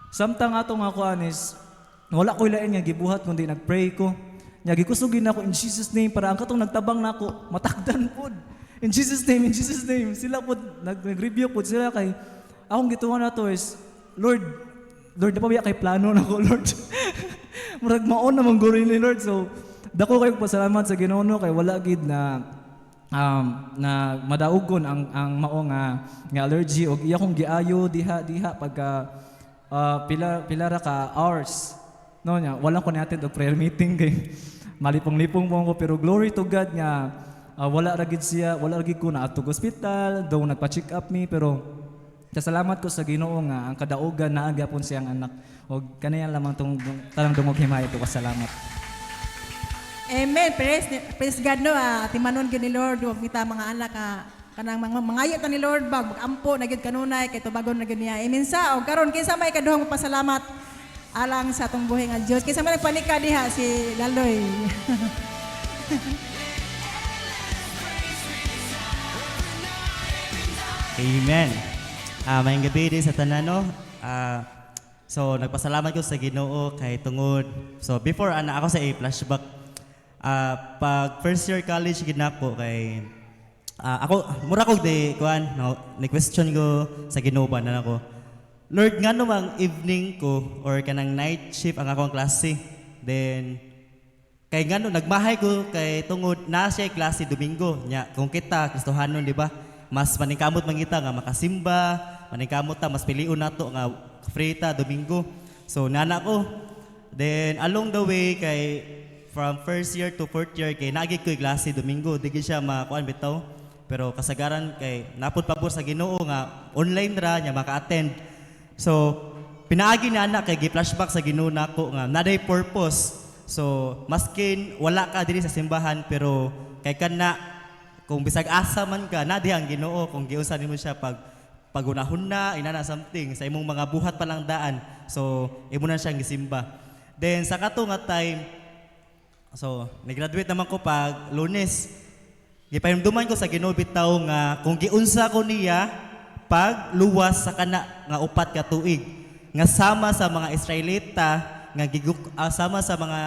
Samtang atong ako anis wala ko ilain nga gibuhat kundi nagpray ko. Nya gikusugin ako in Jesus name para ang katong nagtabang nako matakdan pod. In Jesus name. Sila pod nag-review pod sila kay akong gituwa na to is Lord, di pa biya kay plano nako Lord. Murag maon na mong guro ni Lord. So dako kayo pasalamat sa Ginoo kay wala gid na madaugon ang mao nga allergy og iya kong giayo diha pagka pila ra ka hours no nya wala ko natin og prayer meeting kay malipong-lipong mo ko pero glory to God nga wala ra gid ko na atog hospital daw nagpa-check up me pero salamat ko sa Ginoo nga ang kadaugan naa gyapon siyang anak og kanayan lamang tong talang dungog himay to salamat. Amen. Praise God no. Timanon gyud ni Lord og kita mga anak kanang mangayo ta ni Lord bag magampo na gyud kanunay kay tubagon na gyud niya. Amen sa og karon kinsa may kaduhang pasalamat alang sa atong buhi nga Dios. Kinsa may nagpanika diha si Laloy. Amen. Mayong gabi din sa tanan no. So nagpasalamat ko sa Ginoo kay tungod. So before ako sa flashback pag first year college ginako kay ako mura ko ni question ko sa Ginoo ba na ako Lord ngano mang evening ko or kanang night shift ang akong klase then kay ngano nagmahay ko kay tungod na siya klase Domingo nya kung kita Kristohanon di ba mas maningkamot man kita nga makasimba maningkamot ta mas piliun nato nga free ta Domingo so nana ko then along the way kay from first year to fourth year kay naagi ko klase Domingo di siya makuan bitaw pero kasagaran kay napod pabor sa Ginoo nga online ra nya maka-attend so pinaagi na anak kay gi-flashback sa Ginoo nako nga naday purpose so maskin wala ka diri sa simbahan pero kay kana kung bisag asa man ka nadi ang Ginoo kung giunsa nimo siya pagunahon na inana something sa imong mga buhat pa lang daan so imo na siyang gisimba then sa kato nga time so, nag-graduate naman ko pag Lunes. Gipahimduman ko sa Ginoo bitaw nga kung giunsa ko niya pag luwas sa kana nga upat ka tuig nga sama sa mga Israelita nga sama sa mga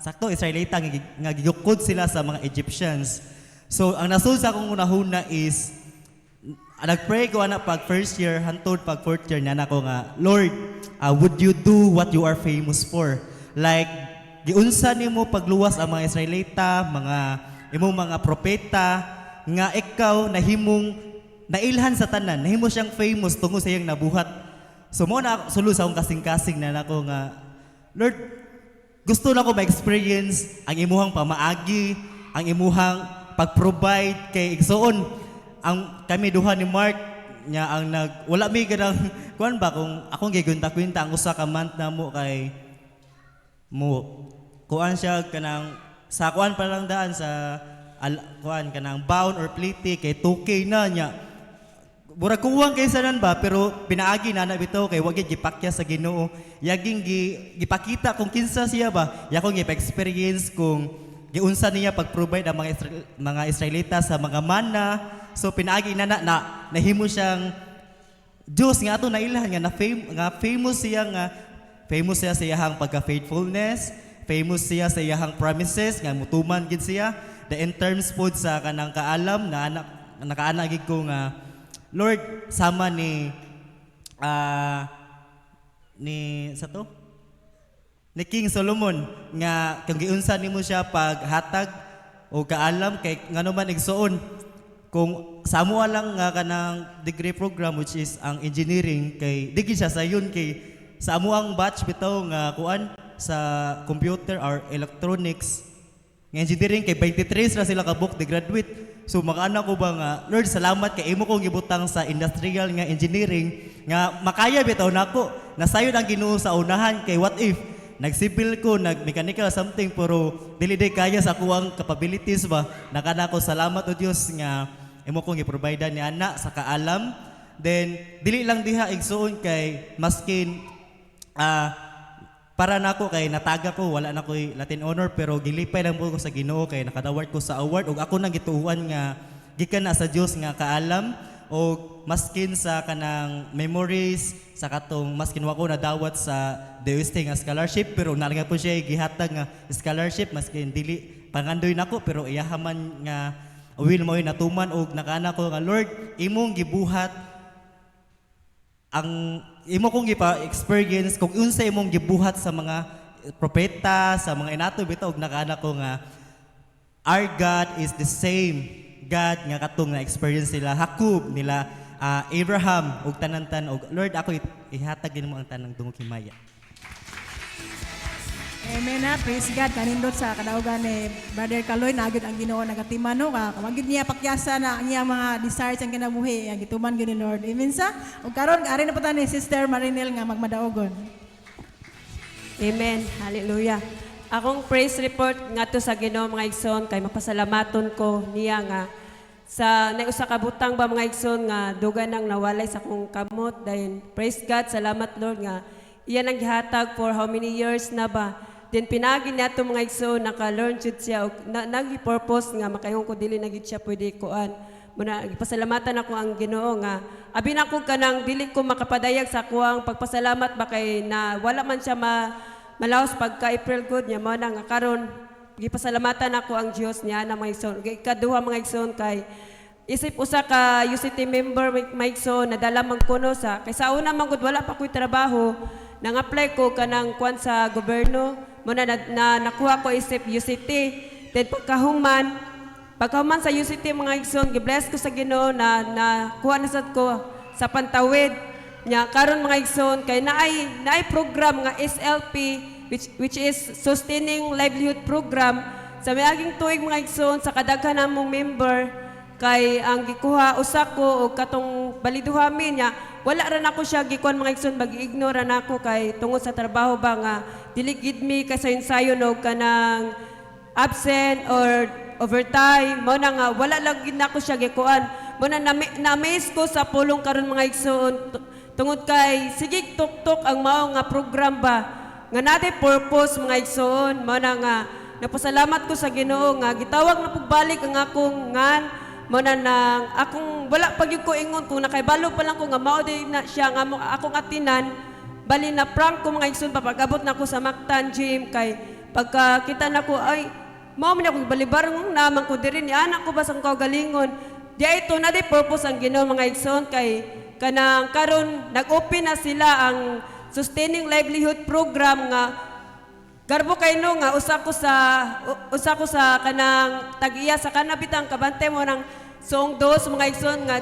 sakto Israelita nga gigukod sila sa mga Egyptians. So, ang nasud sa akong unahuna is nagpray ko ana pag first year hantod pag fourth year na ko nga Lord, would you do what you are famous for? Like giunsa nimo pagluwas ang mga Israelita, imong mga propeta nga ikaw nahimong nailhan sa tanan, nahimo siyang famous tungod sa iyang nabuhat. So mo na sulo sa akong kasing-kasing na nako nga Lord, gusto na ko ma-experience ang imuhang pamaagi, ang imuhang pag-provide kay igsoon ang kami duha ni Mark nya ang wala mi gadang kuan ba kung akong gigunta-kwinta ang usa ka month na mo kay mo kuan siya kanang sa kuan pa lang daan sa kuan kanang bound or pliti kay 2K na niya murag kuwang kaysa nan ba pero pinaagi na bitaw kay wag gipakya sa Ginoo yaging gipakita kung kinsa siya ba yakong gipa-experience kung giunsa niya pag-provide ang mga Israelita sa mga manna so pinaagi na nahimo siyang Diyos nga ato nailhan nga famous siya sa iyang pagka-faithfulness famous siya sa iyang promises nga mutuman gid siya the in terms pod sa kanang kaalam na nakaana gid ko nga Lord sama ni King Solomon nga kung giunsa nimo siya paghatag o kaalam kay ngano man igsuon kung sa amo lang nga kanang degree program which is ang engineering kay digi siya sayon kay sa amo ang batch bitaw nga kuan sa computer or electronics nga engineering kay 23 ra sila ka book de graduate. So makaana ko ba nga Lord salamat kay imo kong gibutang sa industrial nga engineering nga makaya bitaw nako nasayon ang Ginoo sa unahan kay what if nag-civil ko, nag-mechanical something pero dili day kaya sa kuwang capabilities ba. Nakana ko salamat o Dios nga imo kong i-provide ni ana sa kaalam. Then dili lang diha igsuon kay maskin para nako kay nataga ko wala na ko'y Latin honor pero gilipay lang po ko sa Ginoo kay nakadaward ko sa award ug ako nang gituuhan nga gikan na sa Dios nga kaalam o maskin sa kanang memories sa katong maskin wa ko nadawat sa DOST nga scholarship pero nalinga po siya gihatag nga scholarship maskin dili pangandoy nako pero iyahaman nga will mo natuman og nakana ko nga Lord imong gibuhat ang imo kong gipa-experience kung unsa imong gibuhat sa mga propeta sa mga inato bitaw og nakana ko nga our God is the same God nga katong na experience nila Jacob nila Abraham ug tanan-tan og Lord ako ihatag nimo ang tanang dungog himaya. Amen na, praise God. Kanindot sa kadaugan ni Brother Kaloy, nagid ang Ginoo nagatima no ka. Wagid niya pakyasa na ang iyang mga desires ang kinabuhi, ang gituman gyud ni Lord. Amen sa. Ug karon ari na pa ta ni Sister Marinel nga magmadaogon. Amen. Hallelujah. Akong praise report ngadto sa Ginoo mga igsoon kay mapasalamaton ko niya nga sa nausa ka butang ba mga igsoon nga dugan nang nawalay sa akong kamot dahil praise God, salamat Lord nga iyan ang gihatag for how many years na ba. Then pinagi nato mga igsoon naka-learn jud siya og nagi-purpose nga makayong ko dili na gid siya pwede kuan. Muna gipasalamatan ako ang Ginoo nga abi na ko kanang dili ko makapadayag sa kuang pagpasalamat ba kay na wala man siya malaos pagka April good niya mo na nga karon gipasalamatan ako ang Dios niya na mga igsoon. Ikaduha mga igsoon kay isip usa ka UCT member mga igsoon nadala man kuno sa kay sa una man gud wala pa ko'y trabaho nang apply ko kanang kuan sa gobyerno mo na nakuha ko isip UCT. Then pagkahuman sa UCT mga igsoon gibless ko sa Ginoo na kuha na sad ko sa pantawid nya karon mga igsoon kay naay program nga SLP which is Sustaining Livelihood Program sa miaging tuig mga igsoon sa kadaghan namong member kay ang gikuha usa ko og katong baliduha mi nya wala ra nako siya gikuan mga igsoon mag-ignore na nako kay tungod sa trabaho ba nga dili gid mi kasayon-sayon og kanang absent or overtime mo na nga wala lang gid nako siya gikuan mo na miss ko sa pulong karon mga igsoon tungod kay sige tuktok ang mao nga program ba nga naday purpose mga igsoon mo na nga napasalamat ko sa Ginoo nga gitawag na pagbalik ang akong ngan mo na nang akong wala pag ko ingon kung nakaibalo pa lang ko nga mao di na siya nga akong atinan bali na prank ko mga igsoon papag-abot na ko sa Mactan Gym kay pagka kita na ko ay mao man ako balibar ng naman ko diri ni anak ko ba sang kaugalingon di ito na di purpose ang Ginoo mga igsoon kay kanang karon nag-open na sila ang Sustaining Livelihood Program nga garbo kay no nga usa ko sa kanang tag-iya sa kanabitang kabante mo ng Song Dos mga igsoon nga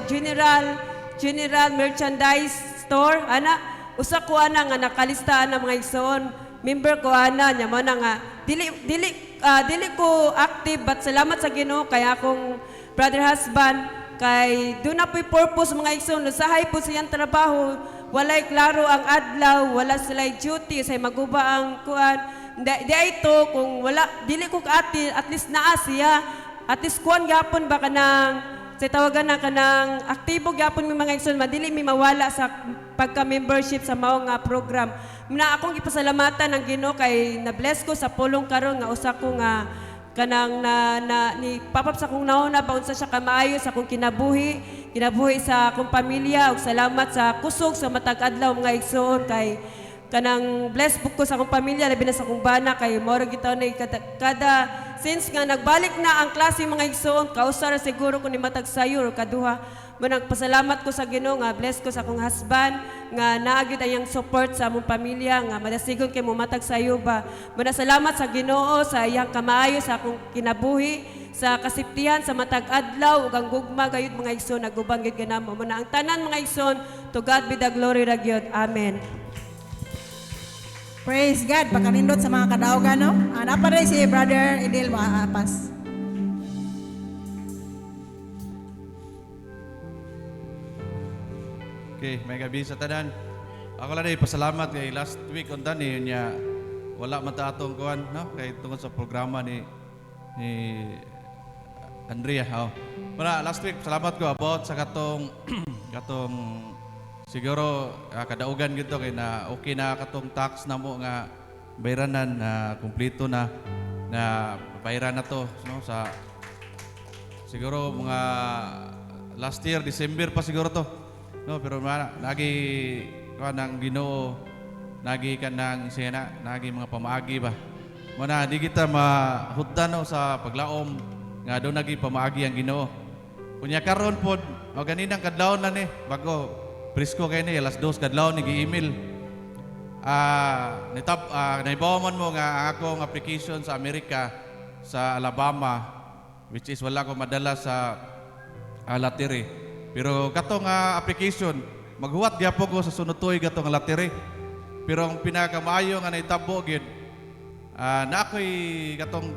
General Merchandise Store ana usa ko ana nga nakalistaan na mga igsoon member ko ana nya mo na nga dili ko active but salamat sa Ginoo kay akong brother husband kay do na po'y purpose mga igsoon usahay po siyang trabaho walay klaro ang adlaw wala sila'y duty say maguba ang kuan di ito kung wala dili ko kaati at least naa siya at least kuan gyapon ba kanang sa tawagan na kanang aktibo gyapon mi mga igsoon madili mi mawala sa pagka membership sa mao nga program na akong ipasalamatan ang Ginoo kay na bless ko sa pulong karon nga usa ko nga kanang ni papap sa kong nauna ba unsa siya kamaayo sa akong kinabuhi sa akong pamilya ug salamat sa kusog sa matag adlaw mga igsoon kay kanang bless book ko sa akong pamilya labi na sa akong bana kay moro gitaw na kada since nga nagbalik na ang klase mga igsoon kausara siguro ko ni matag sayo or kaduha mo nagpasalamat ko sa Ginoo nga bless ko sa akong husband nga naagid ayang support sa among pamilya nga madasigon kay mo matag sayo ba mo salamat sa Ginoo sa iyang kamaayo sa akong kinabuhi sa kasiptihan sa matag adlaw ug ang gugma gayud mga igsoon nagubang gid kanamo mo na ang tanan mga igsoon, to God be the glory ra gyud. Amen. Praise God. Pakanindot sa mga kadaugan, no? Napa rin si Brother Edil Maapas. Okay, may gabi sa tanan. Ako lang ay pasalamat kay last week on tani niya wala man ta atong kuan no kay tungod sa programa ni Andrea. Wala last week salamat ko about sa katong katong siguro kadaugan gito kay na okay na katong tax na mo nga bayranan na kumpleto na bayaran na to no sa siguro mga last year December pa siguro to. No, pero lagi kanang Ginoo nagi kanang siya na nagi mga pamaagi ba. Mana di kita mahutdan no, sa paglaom nga do nagi pamaagi ang Ginoo. Kunya karon pod o ganinang kadlawon na ni bago presko kay ni alas 2 kadlawon ni gi-email. Naibawa man mo nga ang akong application sa Amerika sa Alabama which is wala ko madala sa lottery. Pero katong application, maghuwat gyapon ko sa sunod tuig katong lottery. Pero ang pinakamaayo nga naitabo gid, na ako'y katong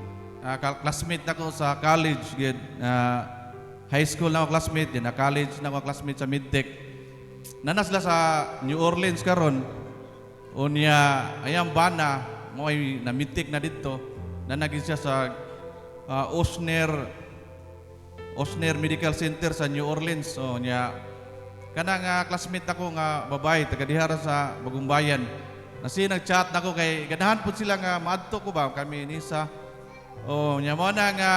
classmate nako sa college gid, high school na ako classmate, din na college na ako classmate sa Midtech. Nanas sila sa New Orleans karon. Unya ayang bana mo ay na Midtech na dito, na naging siya sa Osner Medical Center sa New Orleans. So nya kanang classmate ako nga babae taga dihara sa Bagumbayan. Nasi nag-chat nako kay ganahan pud sila nga maadto ko ba kami ni sa nya mo na nga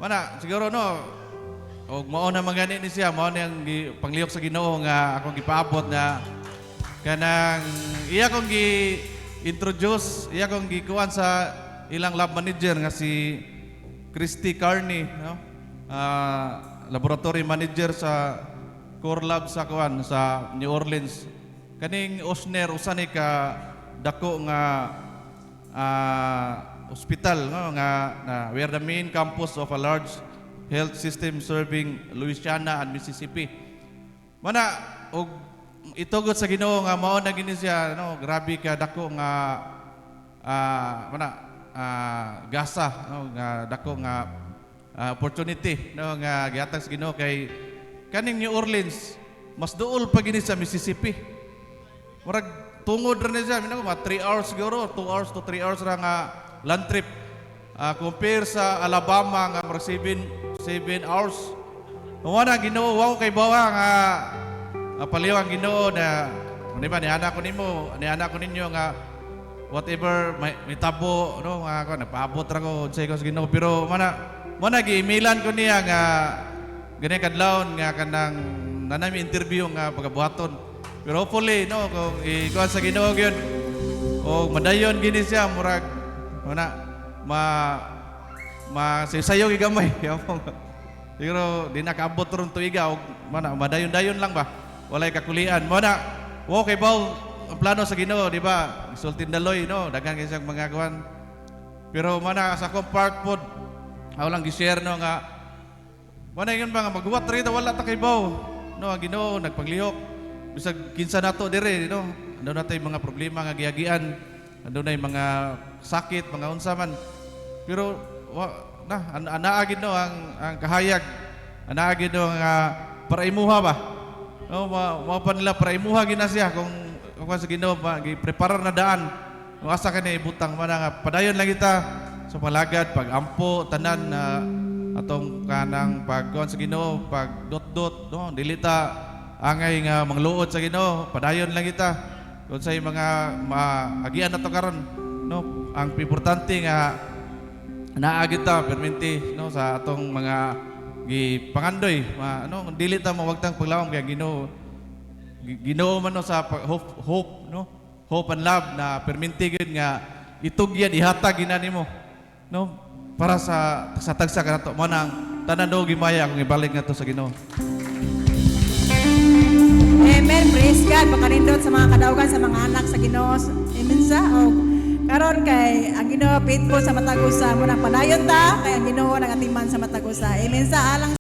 mana siguro no og mao na magani ni siya mao na ang panglihok sa Ginoo nga akong gipaabot na kanang iya kong gi-introduce, iya kong gikuan sa ilang lab manager nga si Christy Carney, no? Laboratory manager sa core lab sa kuan sa New Orleans. Kaning Osner usa ni ka dako nga hospital no nga na we are the main campus of a large health system serving Louisiana and Mississippi. Mana og itugot sa Ginoo nga mao na gini siya no grabe ka dako nga gasa no nga dako nga opportunity no nga gihatag sa Ginoo kay kaning New Orleans mas duol pa gini sa Mississippi. Murag tungod ra ni siya minako mga 3 hours siguro, 2 hours to 3 hours ra nga land trip. Compare sa Alabama nga murag 7 hours. Wala Ginoo wow kay bawa nga paliw ang Ginoo na di ba ni anak ko ninyo nga whatever may tabo no nga ako napaabot ra ko sa Ginoo pero mana gi-emailan ko niya nga gani kadlawon nga kanang nanami interview nga pagabuhaton pero hopefully no kung ikuan sa Ginoo gyud o madayon gini siya murag sayo gigamay siguro di nakaabot ron tuiga og madayon-dayon lang ba walay kakulian wow kay baw ang plano sa Ginoo di ba sultin daloy no daghan kay siyang mga kuan pero sa akong part pod ako lang gi-share no nga yun ba nga maghuwat rito wala ta kay baw no ang Ginoo nagpaglihok bisag kinsa nato dire no ando na tay mga problema nga giagian ando na mga sakit mga unsa man pero anaa gid no ang kahayag anaa gid no nga para imuha ba no mao pa nila para imuha gid na siya kung sa Ginoo gi-prepare na daan no asa kani ibutang nga padayon lang kita sa palagad pag-ampo tanan na atong kanang pagkuan sa Ginoo pag dot no dili ta angay nga mangluod sa Ginoo padayon lang kita kun say mga agian nato karon no ang importante nga naa kita perminti no sa atong mga gipangandoy ano dili ta mawagtang paglawom kay Ginoo man no sa hope and love na perminti gid nga itugyan ihatag ginani mo no para sa tagsa kanato mo nang tanan do gimaya kung ibalik nato sa Ginoo. Amen. Praise God. Pakanindot sa mga kadaugan sa mga anak sa Ginoo. Amen sa. karon kay ang Ginoo faithful sa matag usa mo nang padayon ta kay ang Ginoo nagatiman sa matag usa. Amen sa alang